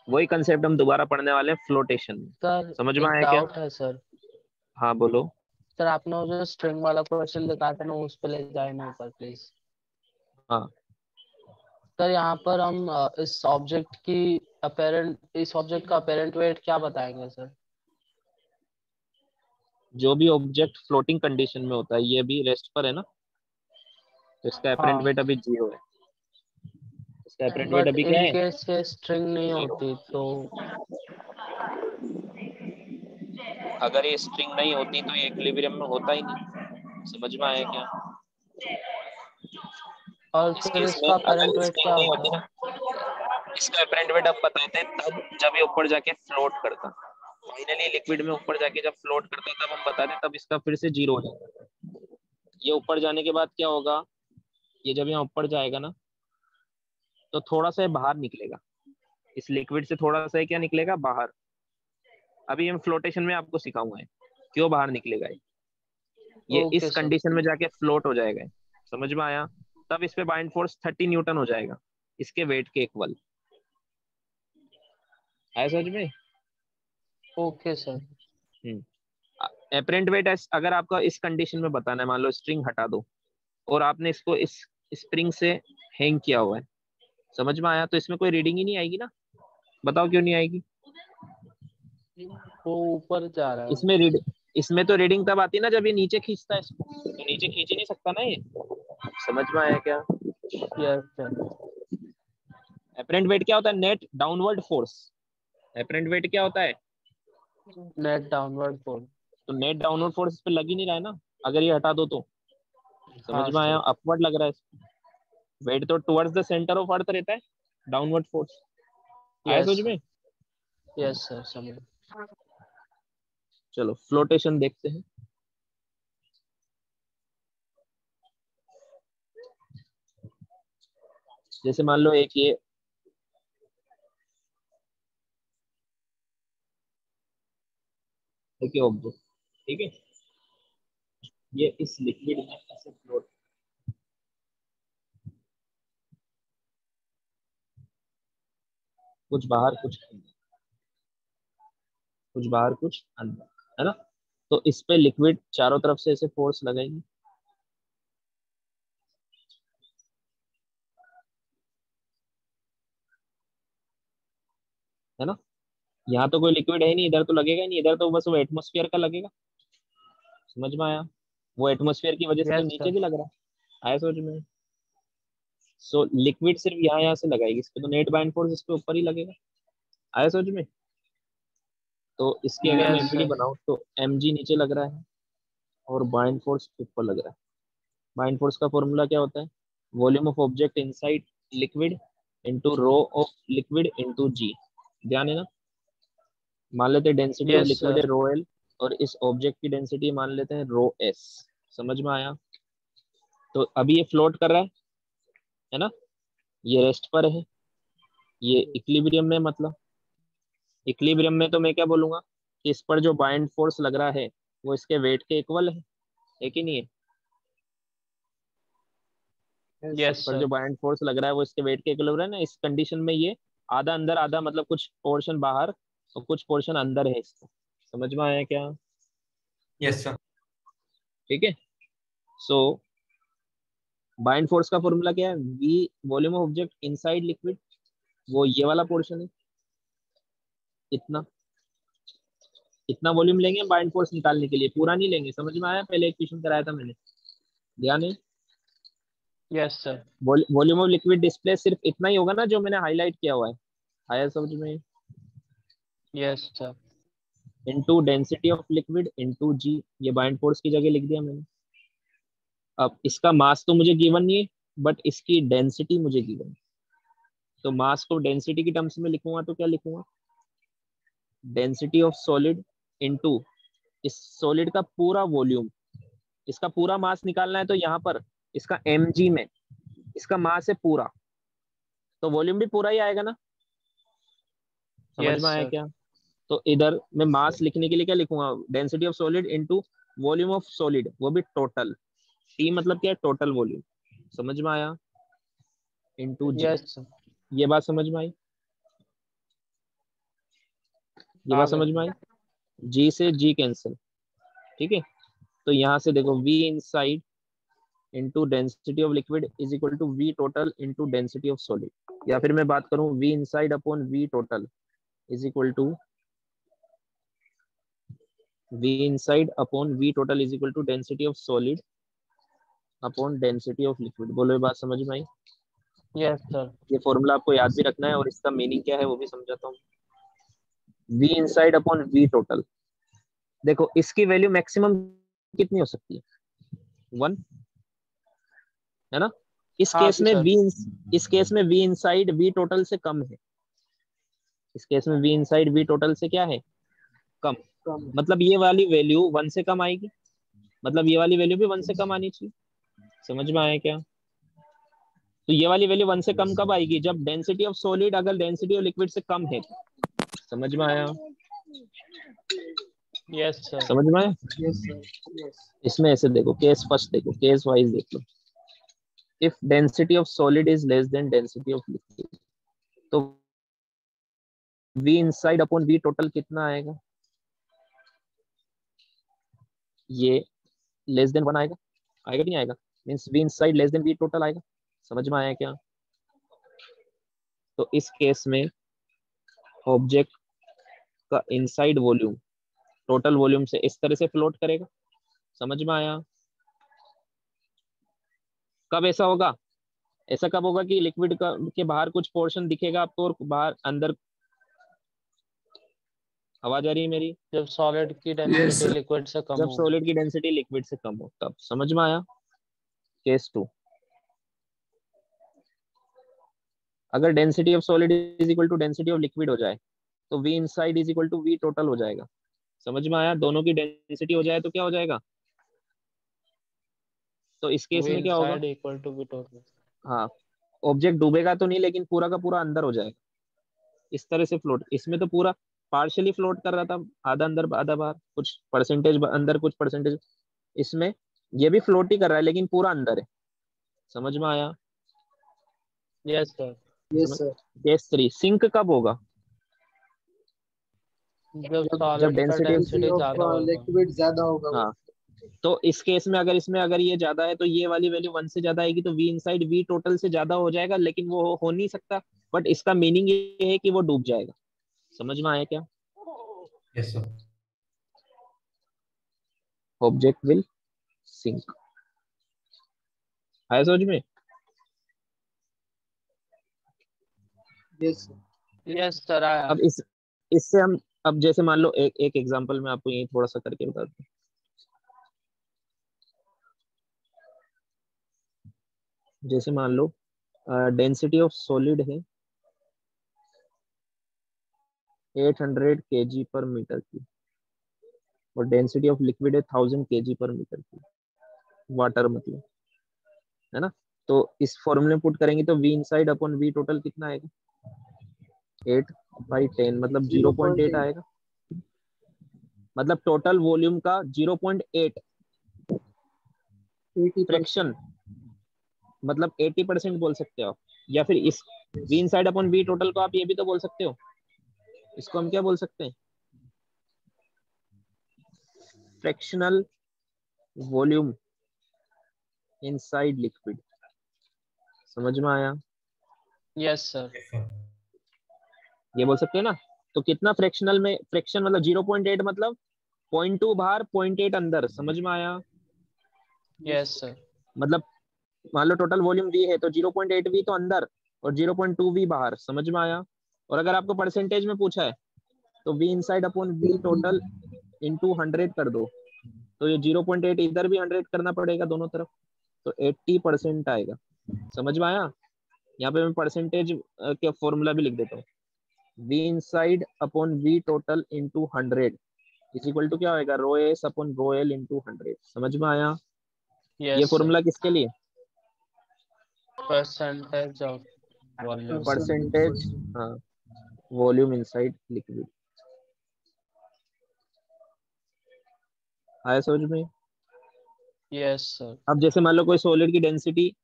वही कंसेप्ट हम दोबारा पढ़ने वाले हैं फ्लोटेशन में। सर समझ में एक आया क्या? डाउट है सर। हाँ बोलो। सर आपने वो जो स्ट्रिंग वाला क्वेश्चन दिखाया था ना, उस पे ले जाए ना ऊपर प्लीज। हाँ सर यहाँ पर हम इस ऑब्जेक्ट का अपेरेंट वेट क्या बताएंगे सर? जो भी ऑब्जेक्ट फ्लोटिंग कंडीशन में होता है, ये भी रेस्ट पर है ना, तो इसका अपेरेंट हाँ, वेट अभी 0 है। इसका अपेरेंट वेट बट अभी क्या इन है? केस ये स्ट्रिंग नहीं 0। होती तो? अगर ये स्ट्रिंग नहीं होती तो ये इक्विलिब्रियम में होता ही नहीं। समझ में आया क्या? और इस फिर केस में इसका अगर अपेरेंट वेट स्ट्रिंग क्या नहीं होता होती है? ना, इसका अपेरेंट वेट अब बताते हैं तब जब ये ऊपर जाके फ्लोट करता। फाइनली लिक्विड में ऊपर जाके जब फ्लोट करता तब हम बताते तब इसका फिर से 0 हो जाता। ये ऊपर जाने के बाद क्या होगा, ये जब यहाँ ऊपर जाएगा ना तो थोड़ा सा बाहर निकलेगा, इस लिक्विड से थोड़ा सा क्या निकलेगा बाहर। अभी हम फ्लोटेशन में आपको सिखाऊंगा क्यों बाहर निकलेगा ये ओके इस सर। कंडीशन में जाके फ्लोट हो जाएगा। समझ में आया? तब इस पे बाइंड फोर्स 30 न्यूटन हो जाएगा, इसके वेट के इक्वल। आया समझ में? Okay sir. एपरेंट वेट अगर आपका इस कंडीशन में बताना है, मान लो स्ट्रिंग हटा दो और आपने इसको इस स्प्रिंग से हैंग किया हुआ है। समझ में आया? तो इसमें कोई रीडिंग ही नहीं आएगी ना, बताओ क्यों नहीं आएगी? वो ऊपर जा रहा है। इसमें तो रीडिंग तब आती है ना जब ये नीचे खींचता है इसको, तो नीचे खींच ही नहीं सकता ना ये। समझ में आया क्या? Yes sir. एपरेंट वेट क्या होता है? Net downward force. Apparent wait क्या होता है? Net downward force. तो नेट डाउनवर्ड फोर्स इस पे लग ही नहीं रहा है ना, अगर ये हटा दो तो। समझ हाँ में आया? सर। अपवर्ड लग रहा है। वेट तो towards the centre of earth रहता है, डाउनवर्ड फोर्स। आया यस समझ सर। में? यस सर समझ। चलो फ्लोटेशन देखते हैं। जैसे मान लो एक ये ऑब्जेक्ट, ठीक है, ये इस लिक्विड में ऐसे फ्लोट, कुछ बाहर कुछ अंदर, कुछ बाहर कुछ अंदर, है ना? तो इस पे लिक्विड चारों तरफ से ऐसे फोर्स लगाएंगे, है ना? यहाँ तो कोई लिक्विड है नहीं, इधर तो लगेगा ही नहीं, इधर तो बस वो एटमोस्फियर का लगेगा। समझ में आया? वो एटमोस्फियर की वजह से तो यस नीचे सर। भी लग रहा है। आया समझ में? सो लिक्विड सिर्फ यहाँ से लगाएगी, इस पे तो नेट बाइंड फोर्स इस पे ऊपर ही लगेगा। आया समझ में? तो इसकी अगर मैं यस एमपीडी सर। बनाऊं तो mg नीचे लग रहा है और बाइंड फोर्स ऊपर लग रहा है। बाइंड फोर्स का फॉर्मूला क्या होता है? Volume of object inside liquid into rho of liquid into g. ध्यान है ना? मान लेते हैं डेंसिटी ऑफ यस लिक्विड है सर। रो एल और इस ऑब्जेक्ट की डेंसिटी मान लेते हैं रो एस। समझ में आया? तो अभी ये फ्लोट कर रहा है ना, ये रेस्ट पर है, ये इक्विलिब्रियम में, मतलब इक्विलिब्रियम में तो मैं क्या बोलूंगा कि इस पर जो बाइंड फोर्स लग रहा है वो इसके वेट के इक्वल है कि नहीं है? इस यस पर जो सर। बाइंड फोर्स लग रहा है वो इसके वेट के इक्वल है ना। इस कंडीशन में ये आधा अंदर आधा, मतलब कुछ पोर्शन बाहर और कुछ पोर्शन अंदर है इसको। समझ में आया क्या? Yes sir. ठीक है। सो बाइंड फोर्स का फॉर्मूला क्या है? V volume of object inside liquid, वो ये वाला पोर्शन है, इतना इतना वॉल्यूम लेंगे बाइंड फोर्स निकालने के लिए, पूरा नहीं लेंगे। समझ में आया? पहले एक क्वेश्चन कराया था मैंने, ध्यान है? Yes sir. Volume of liquid display सिर्फ इतना ही होगा ना जो मैंने हाईलाइट किया हुआ है। आया समझ में? Yes sir. Into density of liquid into g, ये बाइंड फोर्स की जगह लिख दिया मैंने। अब इसका मास तो मुझे गिवन नहीं है, बट इसकी डेंसिटी मुझे गिवन है। तो मास को डेंसिटी की टर्म्स में लिखूंगा तो क्या लिखूंगा? डेंसिटी ऑफ सॉलिड इनटू इस सॉलिड का पूरा वॉल्यूम इसका पूरा मास निकालना है तो यहाँ पर इसका mg में इसका मास है पूरा, तो वॉल्यूम भी पूरा ही आएगा ना। समझ यस में आया सर। क्या? तो इधर मैं मास लिखने के लिए क्या लिखूंगा, density of solid into volume of solid, वो भी टोटल। टी मतलब क्या है, टोटल वॉल्यूम। समझ में आया? Into g. Yes sir. ये बात समझ में आई? ये आ बात गए समझ में आई? सर। जी से जी कैंसिल, ठीक है। तो यहाँ से देखो V inside into density of liquid is equal to V total into density of solid, या फिर मैं बात करूं V inside upon V total is equal to V inside upon V total is equal to density of solid upon density of liquid। बोलो ये बात समझ में आई? Yes sir. ये फॉर्मूला आपको याद भी रखना है और इसका मीनिंग क्या है वो भी समझाता हूँ। V inside upon V total, देखो इसकी वैल्यू मैक्सिमम कितनी हो सकती है, 1 है ना। इस हाँ केस में सर। इस केस में V inside V total से कम है। इस केस में V inside V total से क्या है, कम। मतलब ये वाली वैल्यू 1 से कम आएगी, मतलब ये वाली वैल्यू भी 1 से कम आनी चाहिए। समझ में आया क्या? तो ये वाली वैल्यू 1 से कम कब आएगी, जब डेंसिटी ऑफ सॉलिड अगर डेंसिटी ऑफ लिक्विड से कम है। समझ में आया? Yes sir. समझ में आया? Yes sir. यस। इसमें ऐसे देखो, केस फर्स्ट देखो, केस वाइज देख लो। If density of solid is less than density of liquid, तो V inside upon V total कितना आएगा, ये लेस देन 1 आएगा। आएगा नहीं आएगा, means V inside less than V total आएगा। समझ में आया क्या? तो इस केस में ऑब्जेक्ट का इनसाइड वॉल्यूम टोटल वॉल्यूम से इस तरह से फ्लोट करेगा। समझ में आया? कब ऐसा होगा, ऐसा कब होगा कि लिक्विड का के बाहर कुछ पोर्शन दिखेगा आपको और बाहर अंदर, आवाज आ रही है मेरी? जब सॉलिड की Yes, डेंसिटी sir. लिक्विड से कम जब हो। सॉलिड की डेंसिटी लिक्विड से कम हो तब। समझ में आया? केस 2, अगर density of solid is equal to density of liquid हो जाए तो V inside is equal to V total हो जाएगा। समझ में आया? दोनों की डेंसिटी हो जाए तो क्या हो जाएगा, तो इस केस वी में क्या होगा, inside equal to V total. हाँ ऑब्जेक्ट डूबेगा तो नहीं, लेकिन पूरा का पूरा अंदर हो जाएगा। इस तरह से फ्लोट, इसमें तो पूरा पार्शियली फ्लोट कर रहा था, आधा अंदर आधा बाहर, कुछ परसेंटेज अंदर कुछ परसेंटेज, इसमें ये भी फ्लोट ही कर रहा है लेकिन पूरा अंदर है। समझ में आया? Yes sir. Yes sir. Case 3, sink कब होगा, जब जब जब सॉलिड का डेंसिटी, डेंसिटी डेंसिटी ऑफ ज्यादा होगा। लिक्विड ज्यादा होगा। हाँ तो इस केस में अगर इसमें अगर ये ज्यादा है तो ये वाली वैल्यू 1 से ज्यादा आएगी, तो V इनसाइड V टोटल से ज्यादा हो जाएगा, लेकिन वो हो नहीं सकता। बट इसका मीनिंग ये है कि वो डूब जाएगा। समझ में आया क्या? Yes, sir. Object will sink. आया समझ में? यस यस सर आया। अब इससे हम, अब जैसे मान लो एक एग्जांपल में आपको ये थोड़ा सा करके बता दूं। जैसे मान लो डेंसिटी ऑफ सॉलिड है 800 kg पर मीटर की, और डेंसिटी ऑफ लिक्विड है 1000 kg पर मीटर की, वाटर मतलब, है ना। तो इस फॉर्मूले में पुट करेंगे तो V inside upon V total कितना आएगा, 8/10 मतलब 0.8 आएगा। मतलब टोटल वॉल्यूम का 0.8 फ्रैक्शन, मतलब 80% बोल सकते हो आप। या फिर इस V inside upon V total को आप ये भी तो बोल सकते हो, इसको हम क्या बोल सकते हैं, फ्रैक्शनल वॉल्यूम इनसाइड लिक्विड। समझ में आया? Yes sir. Yes, sir. ये बोल सकते हैं ना। तो कितना फ्रैक्शनल में, फ्रैक्शन मतलब 0.8 मतलब 0.2 बाहर 0.8 अंदर। समझ में आया? Yes sir. मतलब मान लो टोटल वॉल्यूम V है तो 0.8 V तो अंदर और 0.2 V बाहर। समझ में आया? और अगर आपको परसेंटेज में पूछा है तो V inside upon V total into 100 कर दो, तो ये 0.8 इधर भी 100 करना पड़ेगा दोनों तरफ, तो 80% आएगा। समझ में आया? यहाँ पे मैं परसेंटेज के फॉर्मूला भी लिख देता हूँ, V inside upon V total into 100 is equal to क्या होगा, rho S upon rho L into 100। समझ में आया? ये यस सर, फॉर्मूला किसके लिए? Percentage of volume. परसेंटेज, हाँ, वॉल्यूम इनसाइड लिक्विड। आया समझ में? यस सर, अब जैसे मान लो कोई सॉलिड की डेंसिटी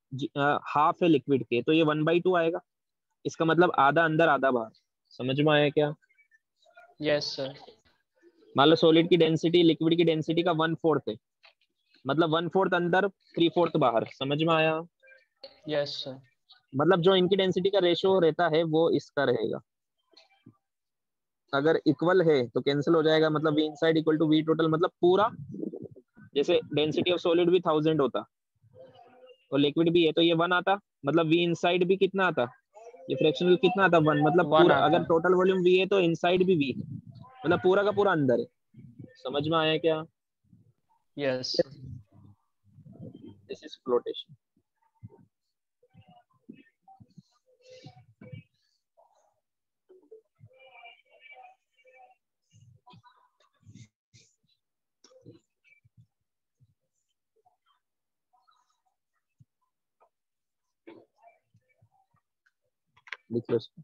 हाफ है लिक्विड के, तो ये 1/2 आएगा। इसका मतलब आधा अंदर आधा बाहर। समझ में आया क्या? यस सर, मान लो सॉलिड की डेंसिटी लिक्विड की डेंसिटी का 1/4 है, मतलब 1/4 अंदर 3/4 बाहर। समझ में आया? यस सर, मतलब जो इनकी डेंसिटी का रेशियो रहता है वो इसका रहेगा। अगर इक्वल है तो कैंसिल हो जाएगा, मतलब V inside equal to V total, मतलब पूरा। जैसे डेंसिटी ऑफ सॉलिड भी 1000 होता और लिक्विड भी है, तो ये 1 आता, मतलब वी इनसाइड भी कितना आता, ये फ्रैक्शनल कितना आता, 1, मतलब 1 पूरा। आता अगर है। टोटल वॉल्यूम वी है तो इनसाइड भी वी है, मतलब पूरा का पूरा अंदर है। समझ में आया क्या? Yes sir, this is flotation. लिख लो इसको।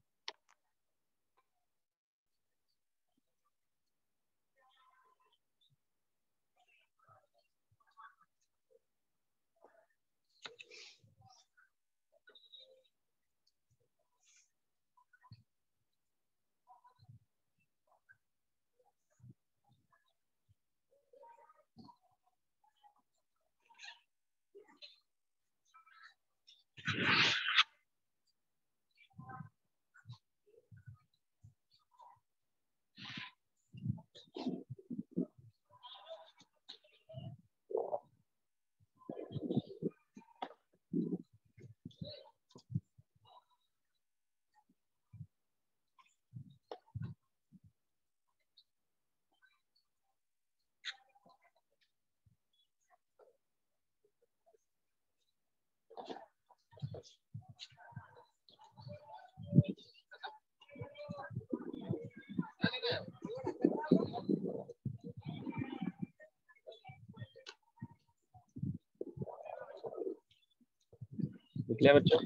लिख लिया बच्चों?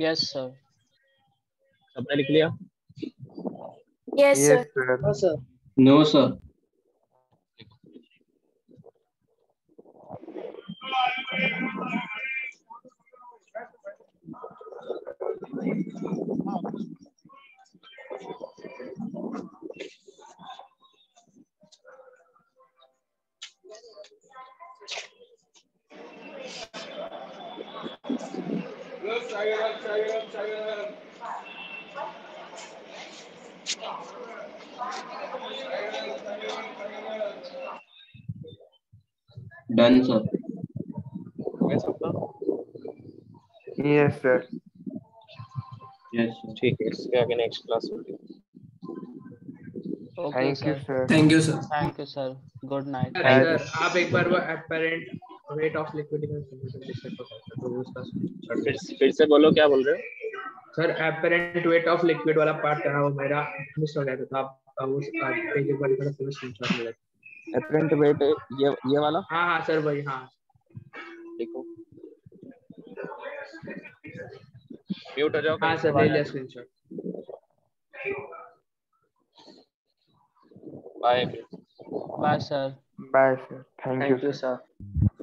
यस सर, सबने लिख लिया? Yes, sir. Yes, sir. हाँ sir. No, sir. Done, sir. हो गया सबका? Yes, sir. Yes, sir. ठीक है, इसके आगे नेक्स्ट क्लास होगी। Okay Thank you, sir, sir. Thank you, sir. Thank you sir, good night. Sir Thank sir आप एक बार वो apparent weight of liquid in a solution discuss कर सकते हैं, तो उसका फिर से बोलो, क्या बोल रहे हो? Sir apparent weight of liquid वाला पार्ट था वो मेरा मिस हो गया था, तो आप उस पेज एक बार इधर से स्क्रीनशॉट ले लेते। एपरेंट वेट, ये वाला हाँ सर वही, हाँ देखो। म्यूट हो जाओ हाँ कहीं से सर ले आवाज आ लिया रही है। Screenshot. Bye. Bye sir. Bye, sir. Thank you, thank you sir. Sir.